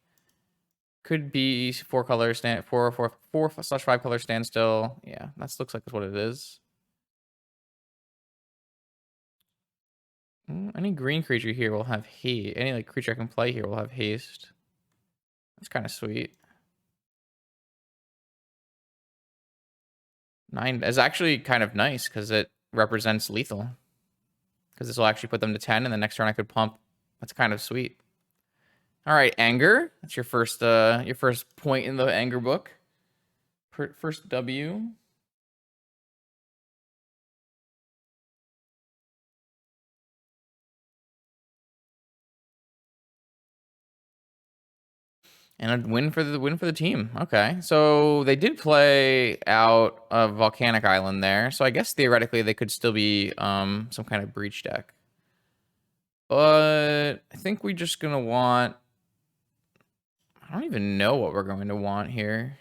[SPEAKER 1] could be 4 color stand 4/5 color standstill. Yeah, that looks like that's what it is. Any green creature here will have haste. Any like creature I can play here will have haste. That's kind of sweet. 9 is actually kind of nice because it represents lethal. Because this will actually put them to 10, and the next turn I could pump. That's kind of sweet. All right, anger. That's your first point in the anger book. First W. And a win for the team. Okay, so they did play out a volcanic island there, so I guess theoretically they could still be some kind of breach deck. But I think we're just gonna want. I don't even know what we're going to want here.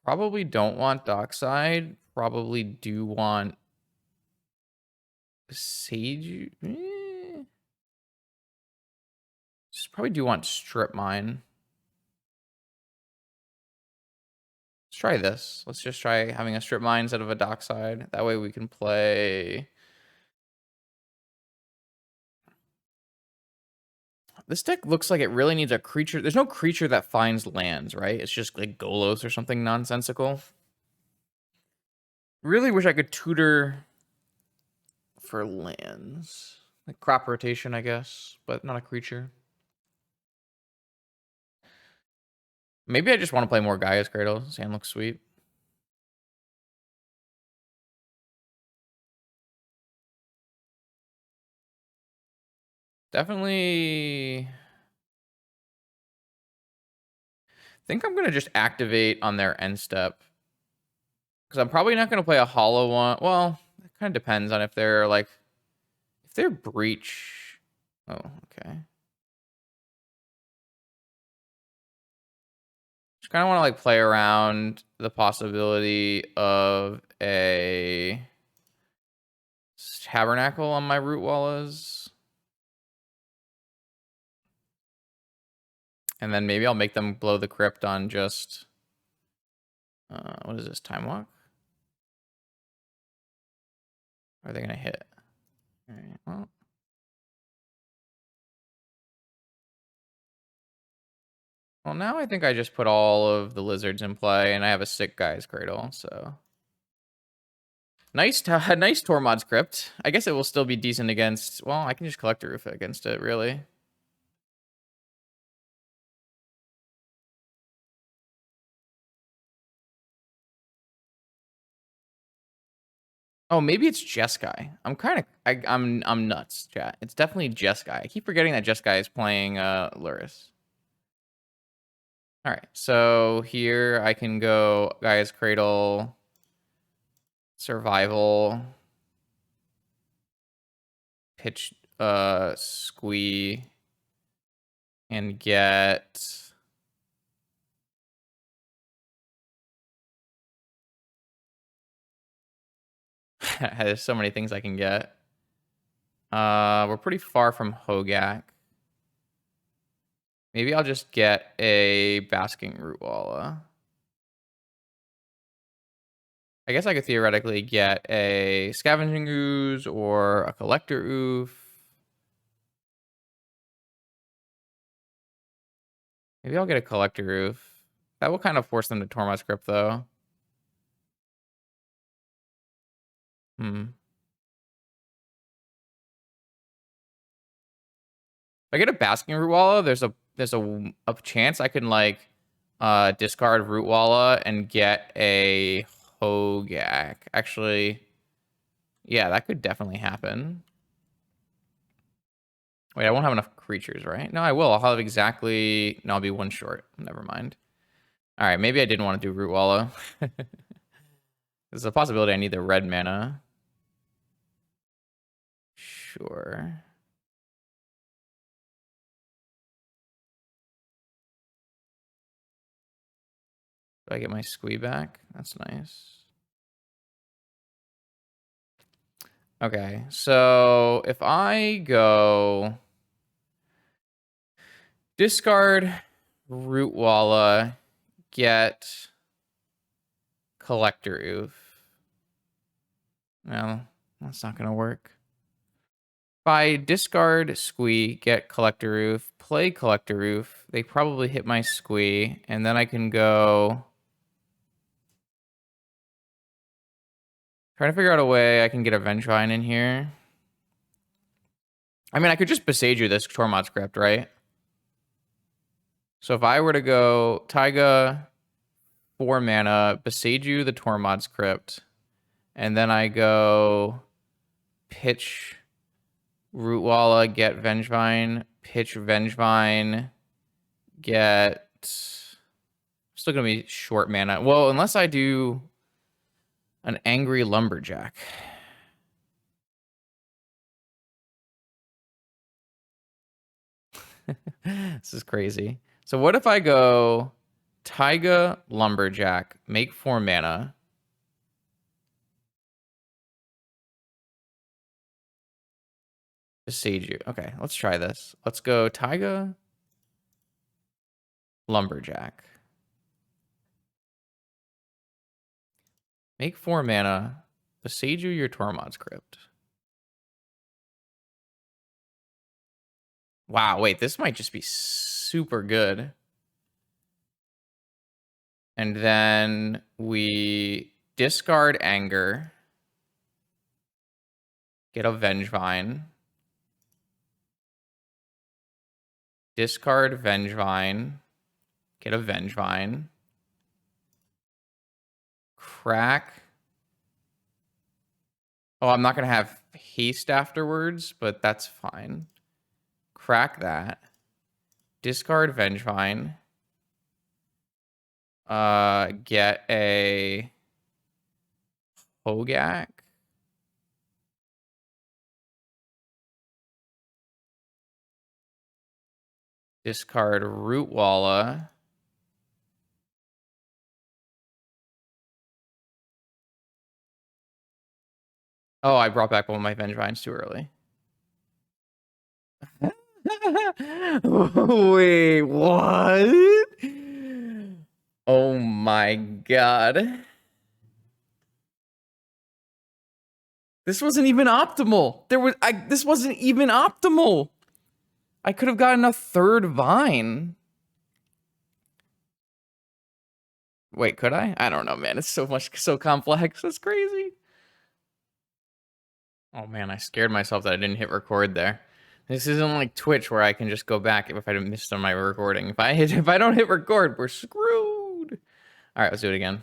[SPEAKER 1] Probably don't want Dockside. Probably do want Sage. Just probably do want Strip Mine. Let's try this. Let's just try having a Strip Mine instead of a Dockside. That way we can play. This deck looks like it really needs a creature. There's no creature that finds lands, right? It's just like Golos or something nonsensical. Really wish I could tutor for lands. Like crop rotation, I guess, but not a creature. Maybe I just want to play more Gaia's Cradle. Sand looks sweet. Definitely. Think I'm gonna just activate on their end step. Because I'm probably not gonna play a hollow one. Well, it kind of depends on if they're like if they're breach. Oh, okay. Just kind of want to like play around the possibility of a tabernacle on my root wallas. And then maybe I'll make them blow the crypt on just what is this, time walk? Or are they gonna hit? All right, well, now I think I just put all of the lizards in play, and I have a sick Guy's Cradle, so. Nice Tormod's Crypt. I guess it will still be decent against, well, I can just Collector Roof against it, really. Oh, maybe it's Jeskai. I'm nuts, chat. It's definitely Jeskai. I keep forgetting that Jeskai is playing Luris. All right, so here I can go Gaia's Cradle, Survival, pitch Squee, and get there's so many things I can get. We're pretty far from Hogak. Maybe I'll just get a Basking Root Walla. I guess I could theoretically get a Scavenging Ooze or a Collector Oof. Maybe I'll get a Collector Oof. That will kind of force them to Tormod's Crypt, though. Hmm. I get a Basking Root Walla, there's a chance I can like discard Root Walla and get a Hogak. Actually, yeah, that could definitely happen. Wait, I won't have enough creatures, right? No, I will. I'll have exactly... No, I'll be one short. Never mind. All right, maybe I didn't want to do Root Walla. There's a possibility I need the red mana. Sure. Do I get my squee back? That's nice. Okay, so if I go discard Root Walla, get Collector Oof. No, that's not gonna work. If I discard Squee, get Collector Roof, play Collector Roof, they probably hit my Squee, and then I can go... Try to figure out a way I can get a Vengevine in here. I mean, I could just Beseiju this Tormod's Crypt, right? So if I were to go Taiga, 4 mana, Beseiju the Tormod's Crypt, and then I go pitch Root Walla, get Vengevine, pitch Vengevine, get... Still gonna be short mana. Well, unless I do an Angry Lumberjack. This is crazy. So what if I go Taiga Lumberjack, make 4 mana, Beseiju. Okay, let's try this. Let's go Taiga Lumberjack. Make 4 mana, Beseiju your Tormod's Crypt. Wow, wait, this might just be super good. And then we discard Anger, get a Vengevine, discard Vengevine, get a Vengevine, crack. Oh, I'm not going to have haste afterwards, but that's fine. Crack that. Discard Vengevine. Get a Hogak. Discard Root Walla. Oh, I brought back one of my Vengevines too early. Wait, what? Oh my god. This wasn't even optimal. This wasn't even optimal. I could have gotten a 3rd vine. Wait, could I? I don't know, man. It's so complex. That's crazy. Oh man, I scared myself that I didn't hit record there. This isn't like Twitch where I can just go back if I missed on my recording. If I don't hit record, we're screwed. All right, let's do it again.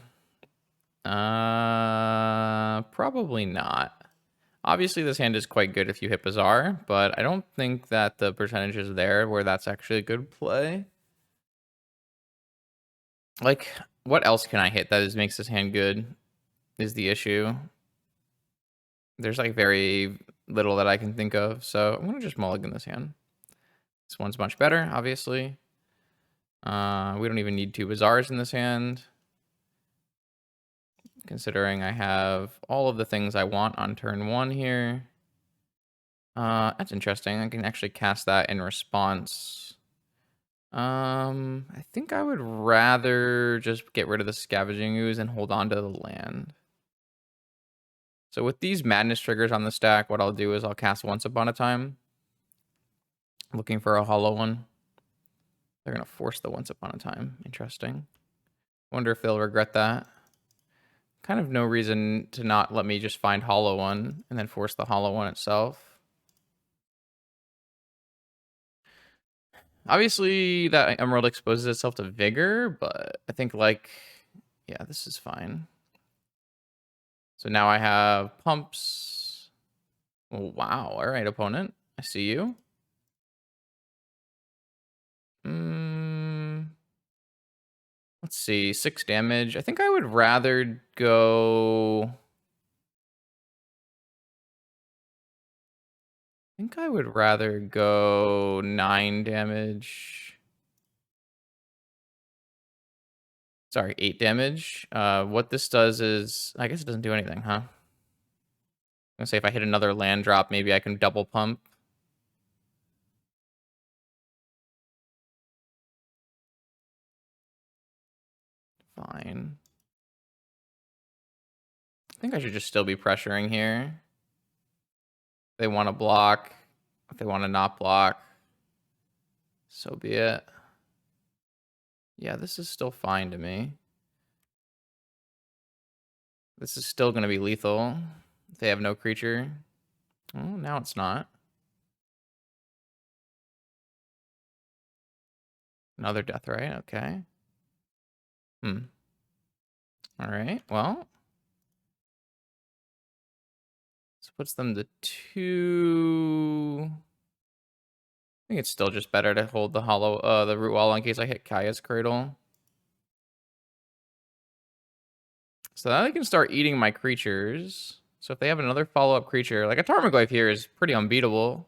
[SPEAKER 1] Probably not. Obviously, this hand is quite good if you hit Bazaar, but I don't think that the percentage is there where that's actually a good play. Like, what else can I hit that makes this hand good is the issue. There's like very little that I can think of, so I'm going to just mulligan this hand. This one's much better, obviously. We don't even need 2 Bazaars in this hand, considering I have all of the things I want on turn 1 here. That's interesting. I can actually cast that in response. I think I would rather just get rid of the Scavenging Ooze and hold on to the land. So with these Madness triggers on the stack, what I'll do is I'll cast Once Upon a Time, looking for a hollow one. They're going to force the Once Upon a Time. Interesting. Wonder if they'll regret that. Kind of no reason to not let me just find hollow one and then force the hollow one itself. Obviously, that Emerald exposes itself to Vigor, but I think, like, yeah, this is fine. So now I have pumps. Oh, wow. All right, opponent. I see you. Let's see. 6 damage. I think I would rather go... I think I would rather go 9 damage. Sorry, 8 damage. What this does is... I guess it doesn't do anything, huh? I'm gonna say if I hit another land drop, maybe I can double pump. Fine. I think I should just still be pressuring here. If they want to block. If they want to not block. So be it. Yeah, this is still fine to me. This is still going to be lethal. If they have no creature. Oh, now it's not. Another death, right? Okay. All right, well. This puts them to 2. I think it's still just better to hold the the root wall in case I hit Kaya's Cradle. So now they can start eating my creatures. So if they have another follow-up creature, like a Tarmogoyf here is pretty unbeatable.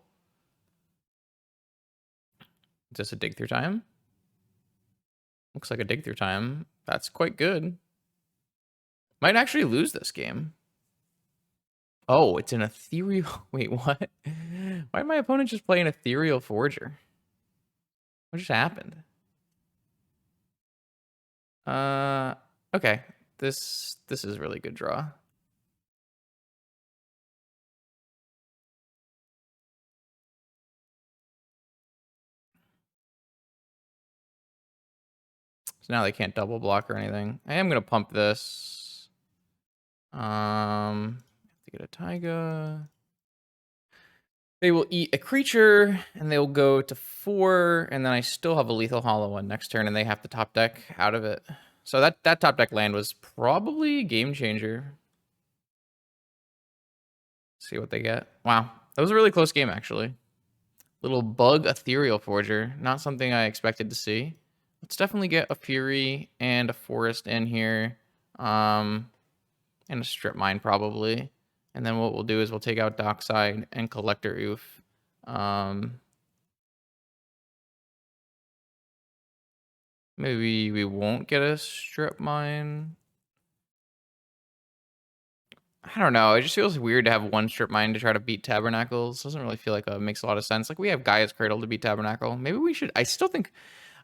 [SPEAKER 1] Is this a dig through time? Looks like a dig through time. That's quite good. Might actually lose this game. Oh, it's an ethereal... Wait, what? Why did my opponent just play an ethereal forger? What just happened? Okay. This is really good draw. So now they can't double block or anything. I am gonna pump this. Have to get a Taiga. They will eat a creature, and they will go to 4, and then I still have a Lethal Hollow one next turn, and they have to top deck out of it. So that top deck land was probably a game changer. See what they get. Wow, that was a really close game, actually. Little bug Ethereal Forger. Not something I expected to see. Let's definitely get a Fury and a Forest in here. And a Strip Mine, probably. And then what we'll do is we'll take out Dockside and Collector Oof. Maybe we won't get a Strip Mine. I don't know. It just feels weird to have one Strip Mine to try to beat Tabernacles. Doesn't really feel like it makes a lot of sense. Like, we have Gaia's Cradle to beat Tabernacle. Maybe we should... I still think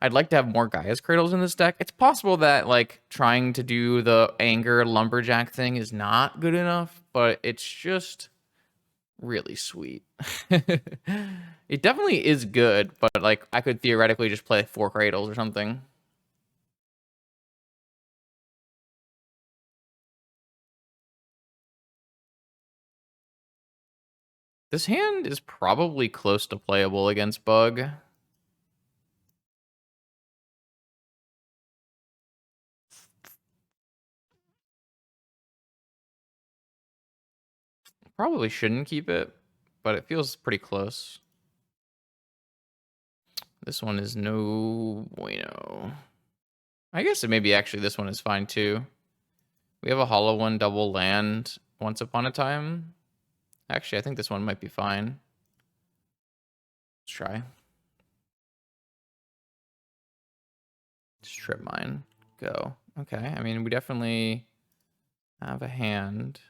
[SPEAKER 1] I'd like to have more Gaia's Cradles in this deck. It's possible that, like, trying to do the Anger Lumberjack thing is not good enough, but it's just really sweet. It definitely is good, but, like, I could theoretically just play 4 Cradles or something. This hand is probably close to playable against Bug. Probably shouldn't keep it, but it feels pretty close. This one is no bueno. I guess maybe actually this one is fine too. We have a hollow one double land once upon a time. Actually, I think this one might be fine. Let's try. Strip mine. Go. Okay. I mean, we definitely have a hand.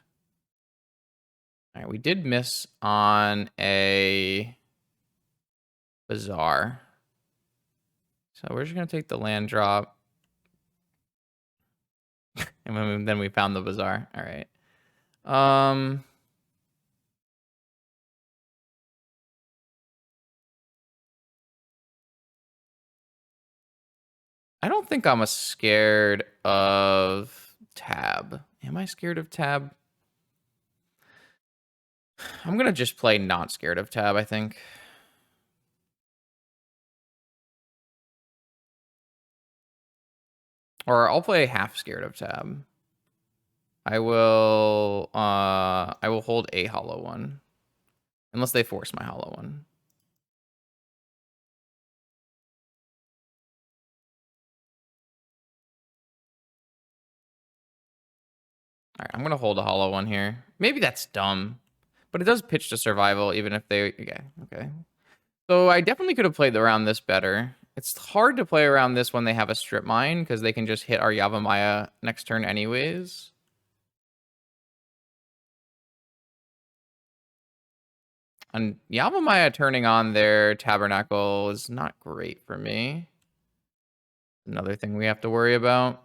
[SPEAKER 1] All right. We did miss on a Bazaar. So we're just going to take the land drop. And then we found the Bazaar. All right. I don't think I'm scared of Tab. Am I scared of Tab? I'm going to just play not scared of Tab, I think. Or I'll play half scared of tab. I will hold a hollow one. Unless they force my hollow one. Alright, I'm gonna hold a hollow one here. Maybe that's dumb. But it does pitch to survival, even if they... Okay. So I definitely could have played around this better. It's hard to play around this when they have a strip mine, because they can just hit our Yavimaya next turn anyways. And Yavimaya turning on their Tabernacle is not great for me. Another thing we have to worry about.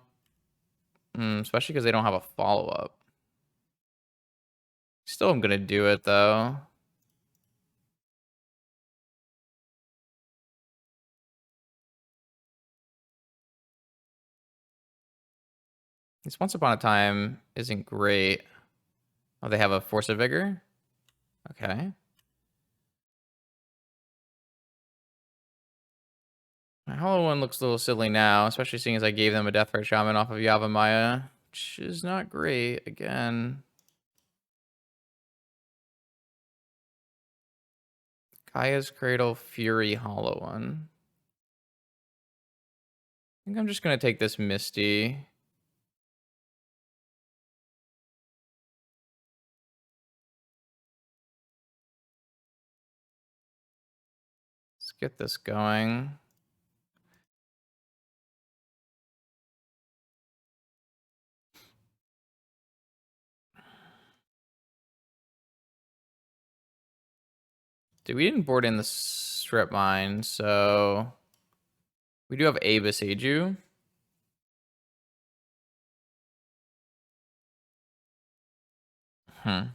[SPEAKER 1] Especially because they don't have a follow-up. Still am going to do it, though. This Once Upon a Time isn't great. Oh, they have a Force of Vigor? Okay. My Hollow One looks a little silly now, especially seeing as I gave them a Deathfire Shaman off of Yavimaya, which is not great, again. Gaea's Cradle, Fury, Hollow One. I think I'm just going to take this Misty. Let's get this going. Dude, we didn't board in the strip mine, so we do have a Beseiju. I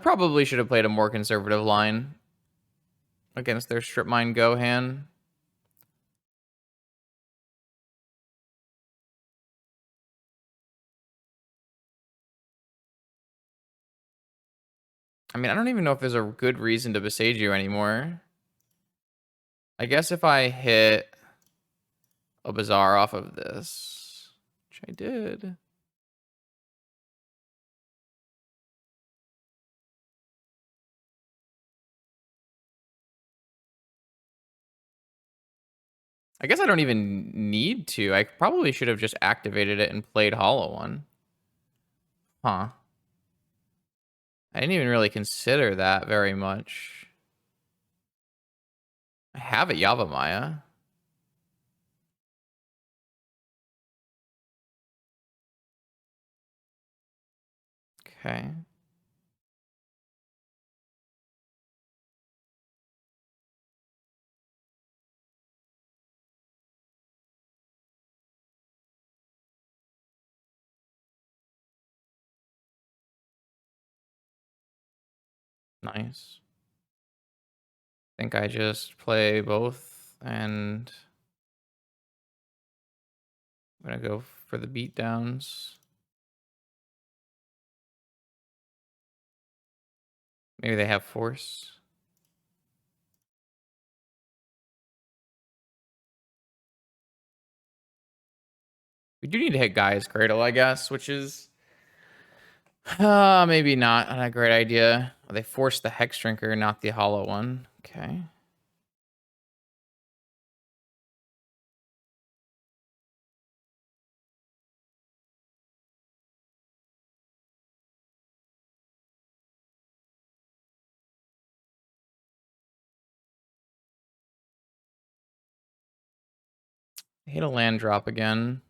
[SPEAKER 1] probably should have played a more conservative line against their strip mine go hand. I mean, I don't even know if there's a good reason to Beseiju anymore. I guess if I hit a Bazaar off of this, which I did. I guess I don't even need to. I probably should have just activated it and played Hollow One. Huh. I didn't even really consider that very much. I have a Yavimaya. Okay. Nice. I think I just play both, and I'm gonna go for the beatdowns. Maybe they have force. We do need to hit Gaia's Cradle, I guess, which is maybe not a great idea. They forced the Hex Drinker, not the Hollow One. Okay. I hit a land drop again.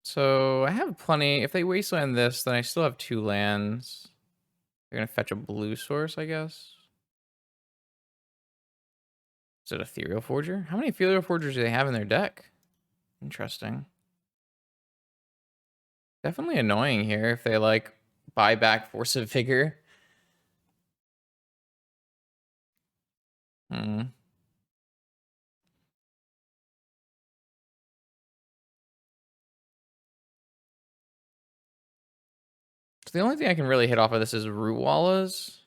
[SPEAKER 1] So I have plenty. If they wasteland this, then I still have 2 lands. They're gonna fetch a blue source, I guess. Is it Ethereal Forger? How many Ethereal Forgers do they have in their deck? Interesting. Definitely annoying here if they like buy back Force of Vigor. Hmm. So the only thing I can really hit off of this is Root Wallas.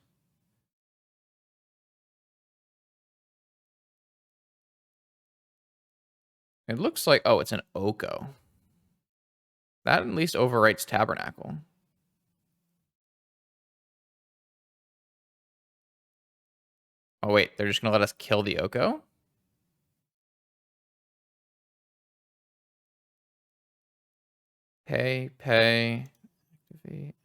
[SPEAKER 1] It looks like, oh, it's an Oko. That at least overwrites Tabernacle. Oh, wait, they're just going to let us kill the Oko? Pay. Activate.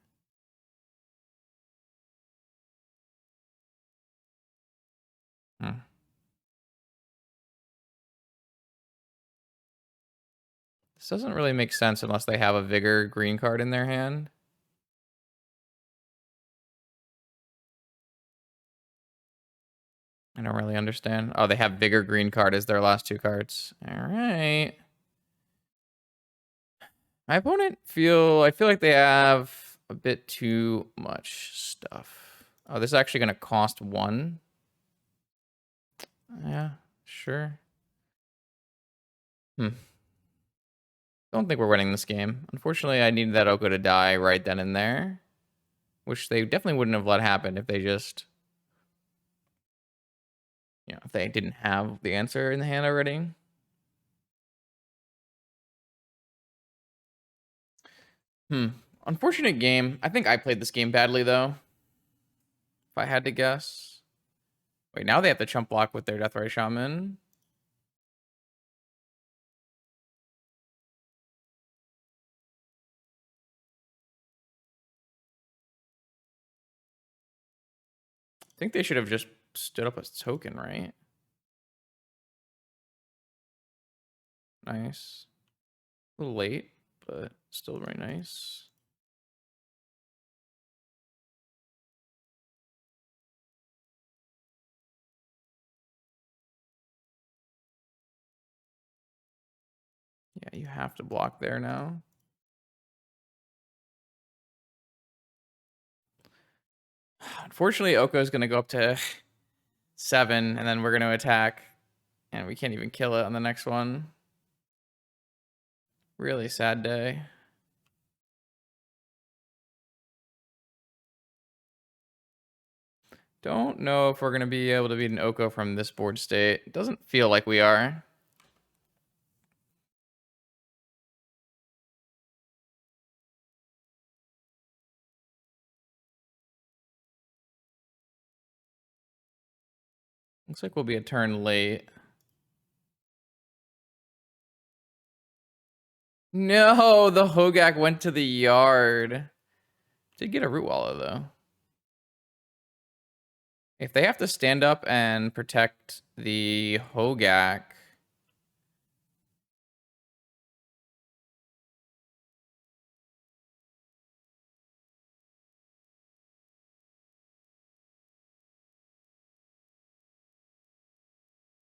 [SPEAKER 1] Hmm. This doesn't really make sense unless they have a Vigor green card in their hand. I don't really understand. Oh, they have Vigor green card as their last two cards. All right. My opponent I feel like they have a bit too much stuff. Oh, this is actually going to cost 1. Yeah, sure. Don't think we're winning this game. Unfortunately, I needed that Oko to die right then and there, which they definitely wouldn't have let happen if they just, if they didn't have the answer in the hand already. Unfortunate game. I think I played this game badly, though, if I had to guess. Wait, now they have to chump block with their Deathray Shaman. I think they should have just stood up a token, right? Nice. A little late, but still very nice. Yeah, you have to block there now. Unfortunately, Oko is going to go up to 7, and then we're going to attack, and we can't even kill it on the next one. Really sad day. Don't know if we're going to be able to beat an Oko from this board state. It doesn't feel like we are. Looks like we'll be a turn late. No, the Hogak went to the yard. Did get a root wallow, though. If they have to stand up and protect the Hogak...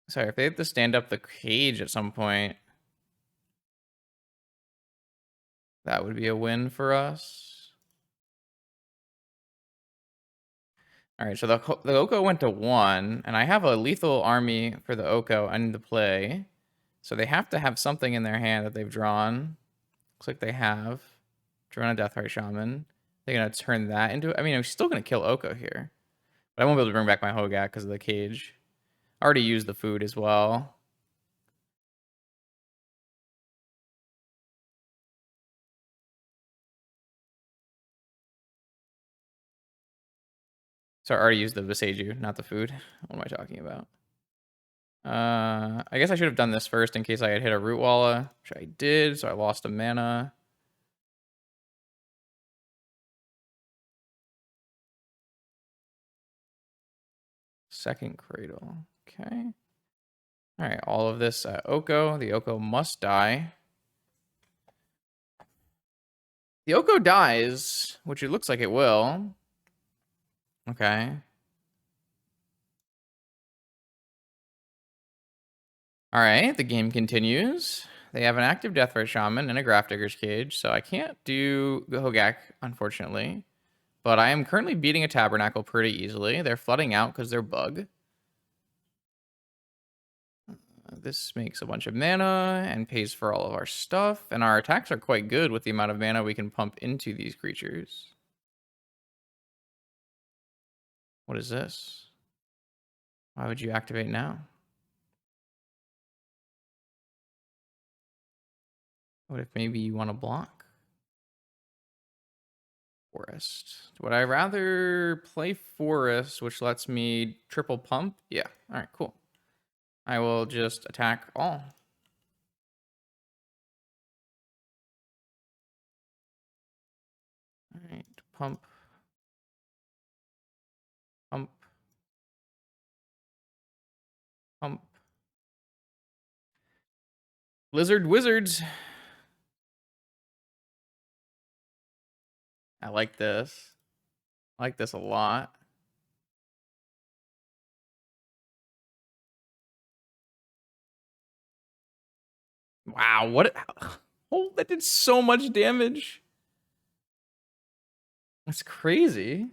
[SPEAKER 1] Sorry, if they have to stand up the cage at some point, that would be a win for us. All right, so the Oko went to 1, and I have a lethal army for the Oko into play. So they have to have something in their hand that they've drawn. Looks like they have drawn a Deathheart Shaman. They're going to turn that into... I mean, I'm still going to kill Oko here. But I won't be able to bring back my Hogak because of the cage. I already used the food as well. So I already used the Viseju, not the food. What am I talking about? I guess I should have done this first in case I had hit a Root Walla, which I did, so I lost a mana. Second Cradle. Okay. All right, all of this Oko. The Oko must die. The Oko dies, which it looks like it will. Okay. All right, the game continues. They have an active Deathray Shaman and a Grafdigger's Cage, so I can't do the Hogak, unfortunately. But I am currently beating a Tabernacle pretty easily. They're flooding out because they're bug. This makes a bunch of mana and pays for all of our stuff. And our attacks are quite good with the amount of mana we can pump into these creatures. What is this? Why would you activate now? What if maybe you want to block? Forest. Would I rather play Forest, which lets me triple pump? Yeah. All right, cool. I will just attack all. All right, pump. Pump. Pump. Lizard Wizards. I like this. I like this a lot. Wow, what? Oh, that did so much damage. That's crazy.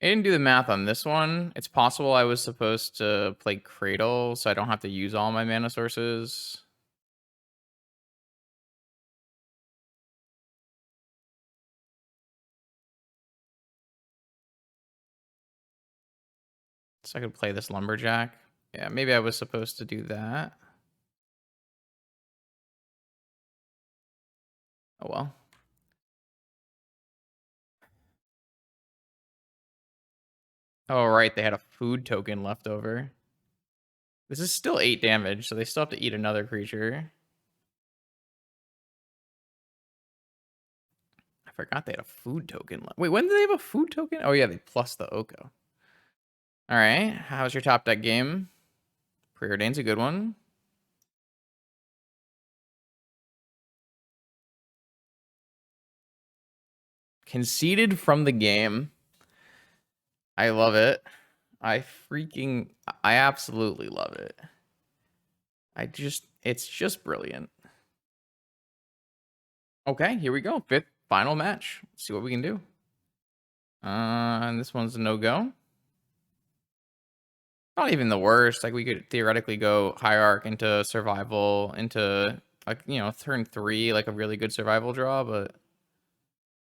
[SPEAKER 1] I didn't do the math on this one. It's possible I was supposed to play Cradle, so I don't have to use all my mana sources. So I could play this Lumberjack. Yeah, maybe I was supposed to do that. Oh well. Oh right, they had a food token left over. This is still 8 damage, so they still have to eat another creature. I forgot they had a food token left. Wait, when did they have a food token? Oh yeah, they plus the Oko. All right, how's your top deck game? Preordain's a good one. Conceded from the game. I love it. I absolutely love it. It's just brilliant. Okay, here we go. 5th final match. Let's see what we can do. And this one's a no-go. Not even the worst. Like, we could theoretically go Hierarch into Survival, into, like, you know, turn 3, like a really good Survival draw, but I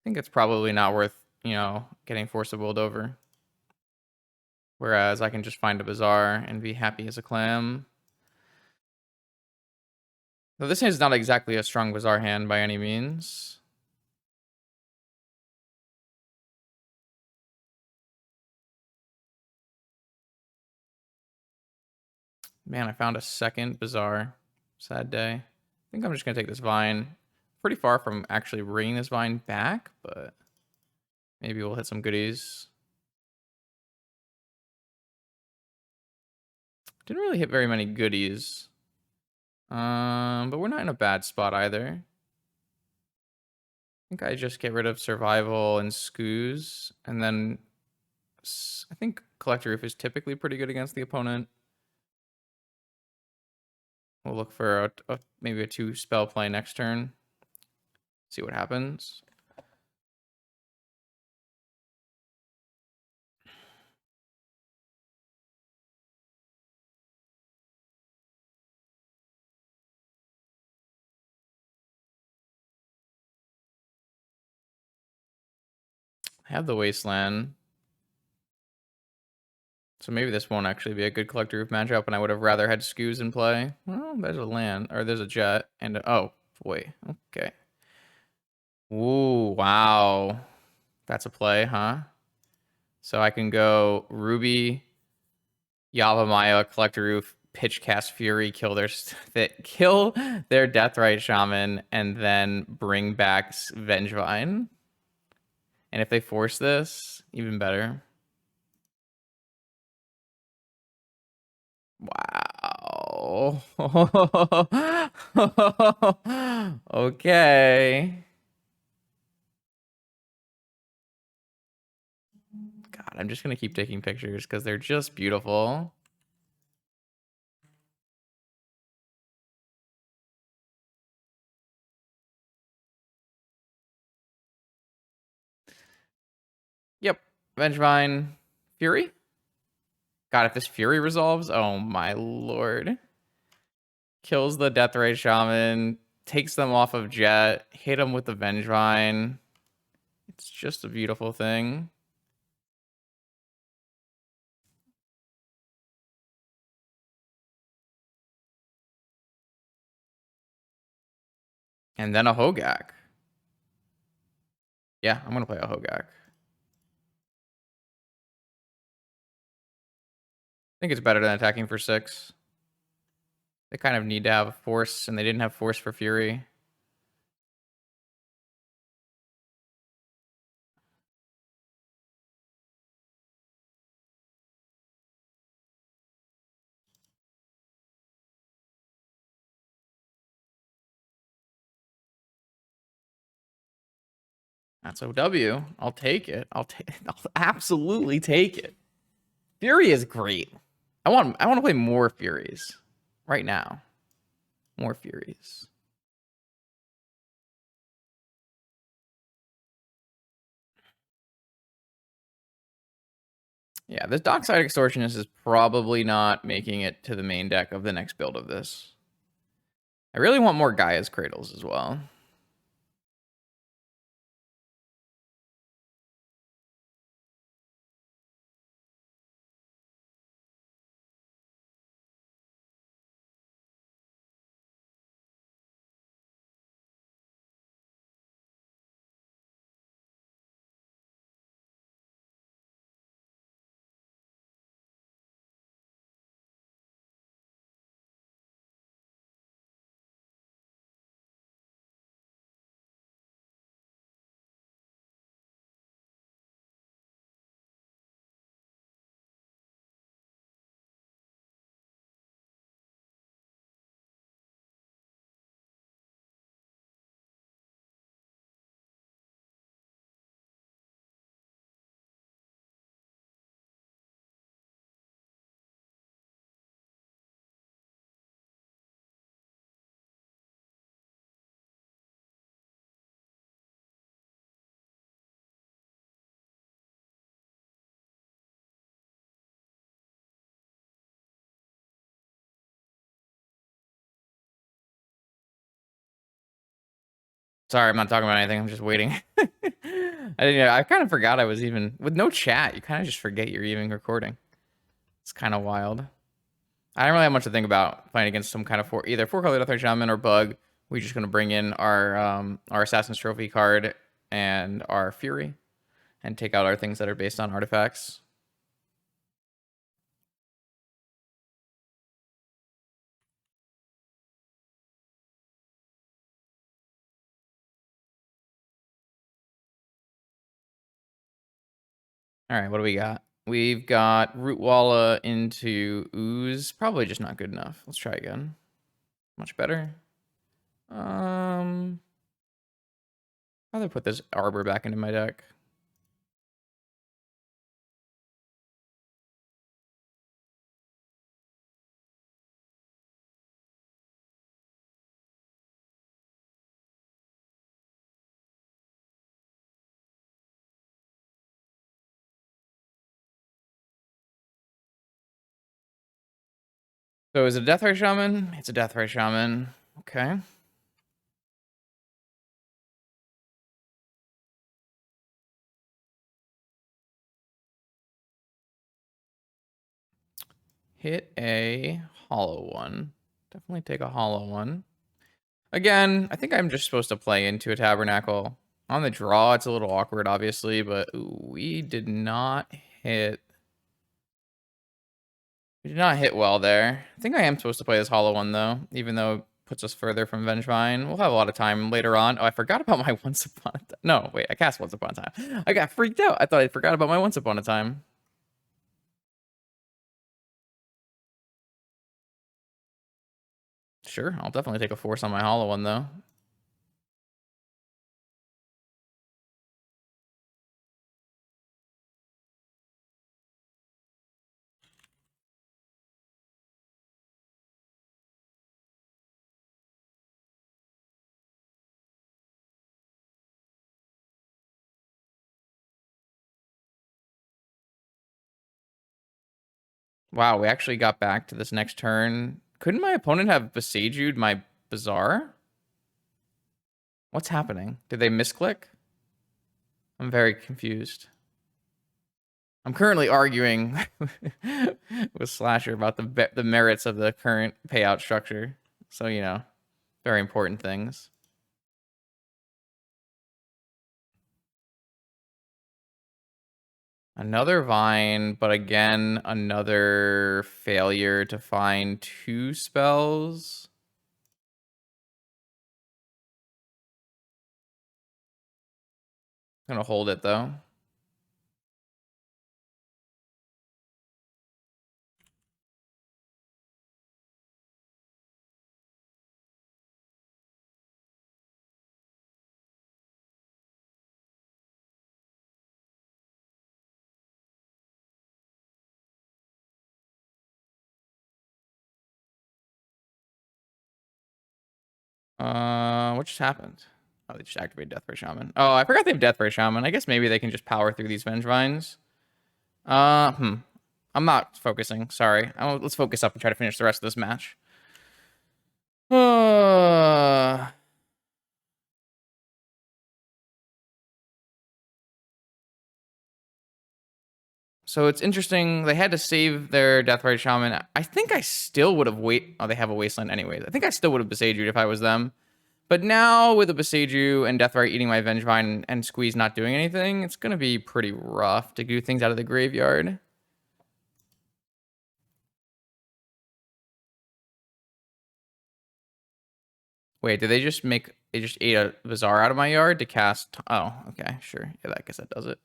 [SPEAKER 1] think it's probably not worth, you know, getting Force of Willed over. Whereas I can just find a Bazaar and be happy as a clam. Though this is not exactly a strong Bazaar hand by any means. Man, I found a second Bazaar. Sad day. I think I'm just going to take this Vine. Pretty far from actually bringing this Vine back, but maybe we'll hit some goodies. Didn't really hit very many goodies. But we're not in a bad spot either. I think I just get rid of Survival and Scoos, and then I think Collector Roof is typically pretty good against the opponent. We'll look for maybe a 2 spell play next turn. See what happens. I have the Wasteland. So maybe this won't actually be a good Collector Roof matchup, and I would have rather had Scoos in play. Well, there's a land, or there's a Jet, and oh, boy. Okay. Ooh, wow. That's a play, huh? So I can go Ruby, Yavimaya, Collector Roof, Pitch Cast Fury, kill their Deathrite Shaman, and then bring back Vengevine. And if they force this, even better. Wow. Okay. God, I'm just going to keep taking pictures because they're just beautiful. Vengevine, Fury. God, if this Fury resolves, oh my lord. Kills the Deathray Shaman, takes them off of Jet, hit them with the Vengevine. It's just a beautiful thing. And then a Hogak. Yeah, I'm going to play a Hogak. I think it's better than attacking for 6. They kind of need to have force, and they didn't have force for Fury. That's OW. I'll take it. I'll absolutely take it. Fury is great. I want to play more Furies right now. More Furies. Yeah, this Dockside Extortionist is probably not making it to the main deck of the next build of this. I really want more Gaia's Cradles as well. Sorry, I'm not talking about anything. I'm just waiting. I kind of forgot I was even with no chat. You kind of just forget you're even recording. It's kind of wild. I don't really have much to think about playing against some kind of either 4-color Deathray Shaman or Bug. We're just gonna bring in our Assassin's Trophy card and our Fury, and take out our things that are based on artifacts. All right, what do we got? We've got Rootwalla into Ooze. Probably just not good enough. Let's try again. Much better. Rather put this Arbor back into my deck. So is it a Deathray Shaman? It's a Deathray Shaman. Okay. Hit a hollow one. Definitely take a hollow one. Again, I think I'm just supposed to play into a Tabernacle. On the draw, it's a little awkward, obviously, but ooh, we did not hit well there. I think I am supposed to play this hollow one, though, even though it puts us further from Vengevine. We'll have a lot of time later on. Oh, I forgot about my Once Upon a Time. No, wait, I cast Once Upon a Time. I got freaked out. I thought I forgot about my Once Upon a Time. Sure, I'll definitely take a force on my hollow one, though. Wow, we actually got back to this next turn. Couldn't my opponent have Besaju'd my Bazaar? What's happening? Did they misclick? I'm very confused. I'm currently arguing with Slasher about the merits of the current payout structure. So, you know, very important things. Another Vine, but again, another failure to find 2 spells. I'm gonna hold it though. What just happened? Oh, they just activated Death Ray Shaman. Oh, I forgot they have Death Ray Shaman. I guess maybe they can just power through these Venge Vines. I'm not focusing. Sorry. Let's focus up and try to finish the rest of this match. So it's interesting. They had to save their Deathrite Shaman. I think I still would have Oh, they have a Wasteland anyways. I think I still would have Besaju'd if I was them. But now with a Beseju and Deathrite eating my Vengevine and Squeeze not doing anything, it's going to be pretty rough to do things out of the graveyard. Wait, did they just make... They just ate a Bazaar out of my yard to cast... Oh, okay, sure. Yeah, I guess that does it.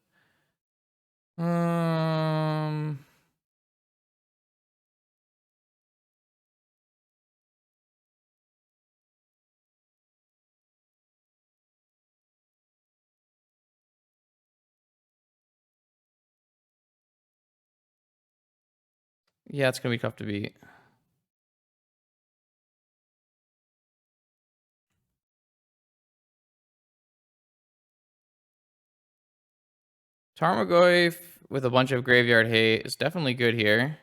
[SPEAKER 1] Yeah, it's going to be tough to beat. Tarmogoyf with a bunch of graveyard hate is definitely good here.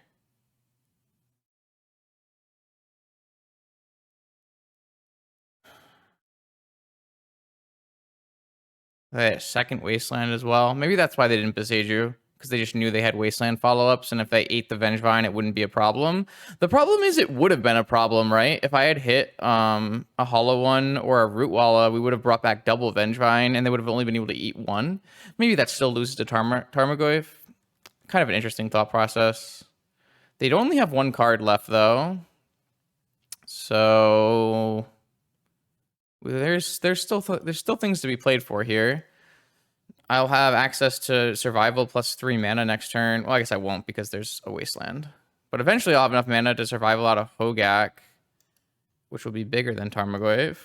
[SPEAKER 1] That second Wasteland as well. Maybe that's why they didn't Beseju, because they just knew they had Wasteland follow-ups, and if they ate the Vengevine, it wouldn't be a problem. The problem is it would have been a problem, right? If I had hit a Hollow One or a Rootwalla, we would have brought back double Vengevine, and they would have only been able to eat one. Maybe that still loses to Tarmogoyf. Kind of an interesting thought process. They'd only have one card left, though. So there's still things to be played for here. I'll have access to survival plus 3 mana next turn. Well, I guess I won't because there's a Wasteland. But eventually I'll have enough mana to survival out of Hogak, which will be bigger than Tarmogoyf.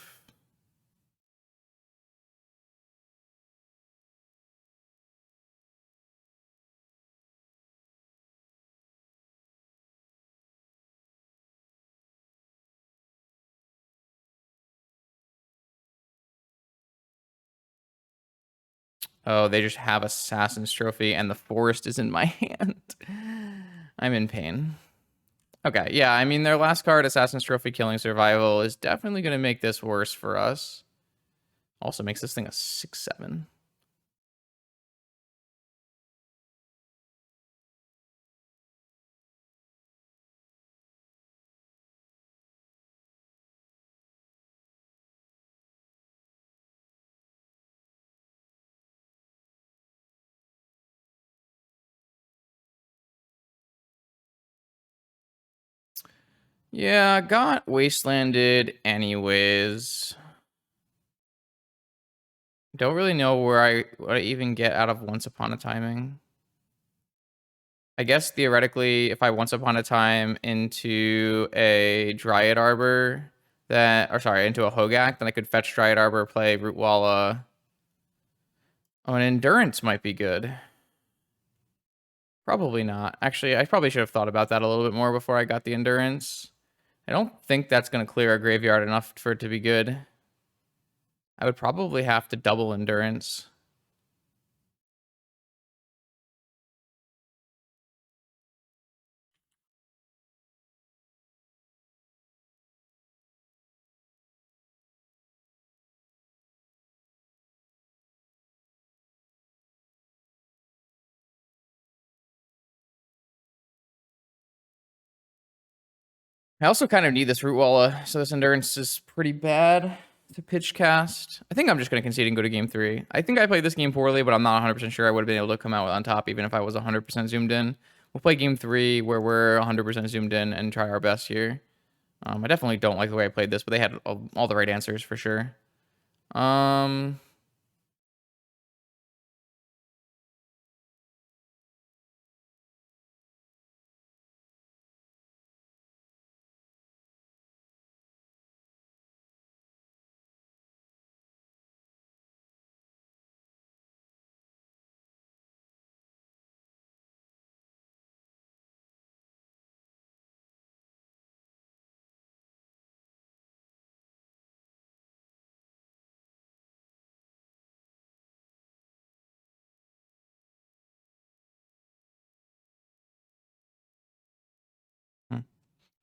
[SPEAKER 1] Oh, they just have Assassin's Trophy and the Forest is in my hand. I'm in pain. Okay, yeah, I mean, their last card, Assassin's Trophy Killing Survival, is definitely going to make this worse for us. Also makes this thing a 6/7. Yeah, got Wastelanded anyways. Don't really know what I even get out of Once Upon a Timing. I guess theoretically, if I Once Upon a Time into a Dryad Arbor, into a Hogak, then I could fetch Dryad Arbor, play Rootwalla. Oh, an Endurance might be good. Probably not. Actually, I probably should have thought about that a little bit more before I got the Endurance. I don't think that's going to clear a graveyard enough for it to be good. I would probably have to double Endurance. I also kind of need this Root Walla, so this Endurance is pretty bad to pitch cast. I think I'm just going to concede and go to game 3. I think I played this game poorly, but I'm not 100% sure I would have been able to come out on top even if I was 100% zoomed in. We'll play game 3 where we're 100% zoomed in and try our best here. I definitely don't like the way I played this, but they had all the right answers for sure.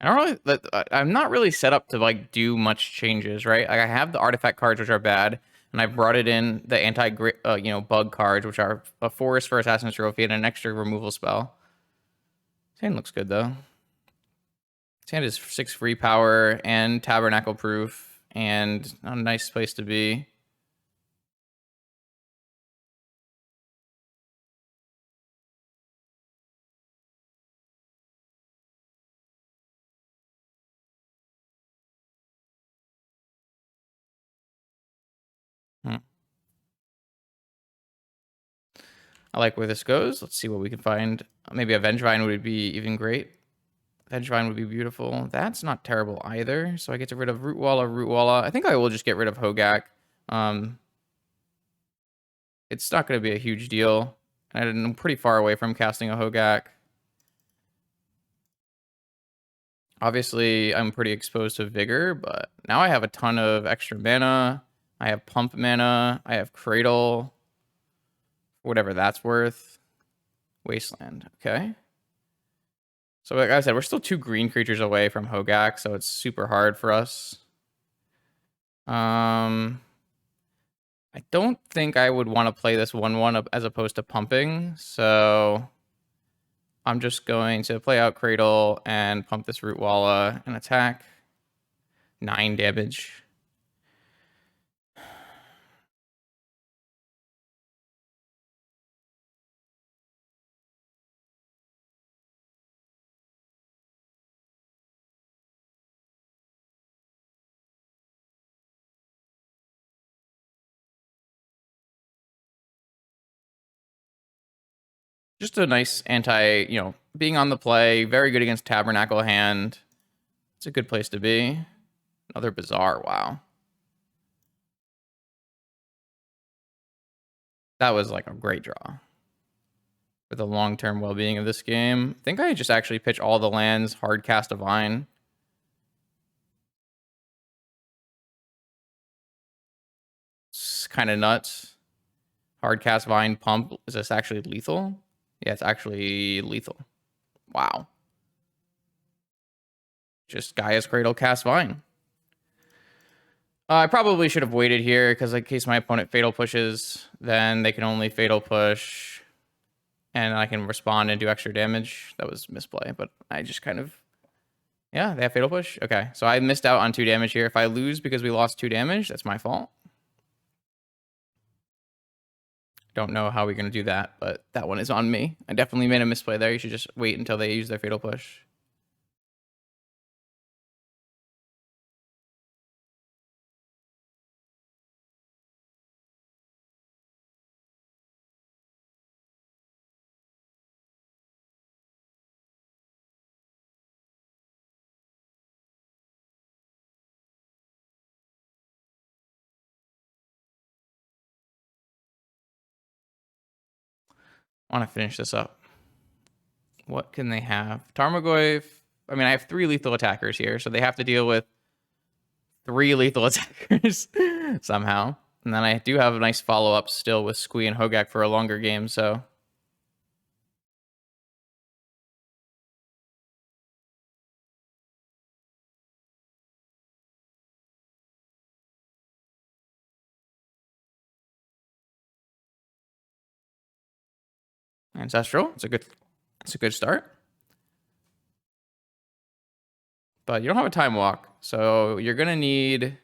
[SPEAKER 1] I don't really. I'm not really set up to like do much changes, right? Like I have the artifact cards, which are bad, and I brought it in the bug cards, which are a forest for Assassin's Trophy and an extra removal spell. This hand looks good though. This hand is 6 free power and tabernacle proof, and a nice place to be. Hmm. I like where this goes. Let's see what we can find. Maybe a Vengevine would be even great. Vengevine would be beautiful. That's not terrible either. So I get rid of Root Walla. I think I will just get rid of Hogak. It's not going to be a huge deal. And I'm pretty far away from casting a Hogak. Obviously, I'm pretty exposed to Vigor, but now I have a ton of extra mana. I have Pump mana. I have Cradle. Whatever that's worth. Wasteland. Okay. So like I said, we're still 2 green creatures away from Hogak, so it's super hard for us. I don't think I would want to play this 1/1 as opposed to pumping, so I'm just going to play out Cradle and pump this Root Walla and attack. 9 damage. Just a nice being on the play, very good against Tabernacle hand. It's a good place to be. Another Bizarre, wow. That was like a great draw. For the long-term well-being of this game. I think I just actually pitch all the lands, hard cast a Vine. It's kind of nuts. Hard cast Vine, pump. Is this actually lethal? Yeah, it's actually lethal. Wow. Just Gaia's Cradle cast Vine. I probably should have waited here because in case my opponent fatal pushes, then they can only fatal push and I can respond and do extra damage. That was misplay, but I just kind of... Yeah, they have fatal push. Okay, so I missed out on 2 damage here. If I lose because we lost 2 damage, that's my fault. Don't know how we're going to do that, but that one is on me. I definitely made a misplay there. You should just wait until they use their fatal push. I want to finish this up. What can they have? Tarmogoyf. I mean, I have 3 lethal attackers here, so they have to deal with 3 lethal attackers somehow. And then I do have a nice follow-up still with Squee and Hogak for a longer game, so... Ancestral. It's a good start. but you don't have a time walk. So you're going to need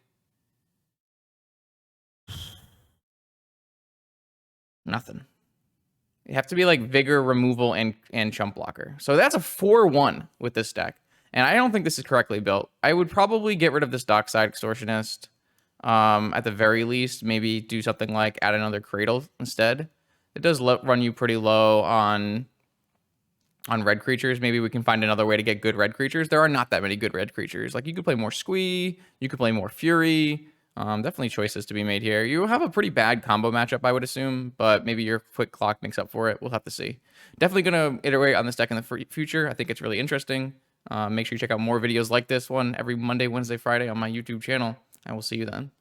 [SPEAKER 1] nothing. You have to be like Vigor, Removal, and Chump Blocker. So that's a 4-1 with this deck. And I don't think this is correctly built. I would probably get rid of this Dockside Extortionist. At the very least, maybe do something like add another Cradle instead. It does run you pretty low on red creatures. Maybe we can find another way to get good red creatures. There are not that many good red creatures. Like, you could play more Squee, you could play more Fury. Definitely choices to be made here. You have a pretty bad combo matchup, I would assume, but maybe your quick clock makes up for it. We'll have to see. Definitely going to iterate on this deck in the future. I think it's really interesting. Make sure you check out more videos like this one every Monday, Wednesday, Friday on my YouTube channel. I will see you then.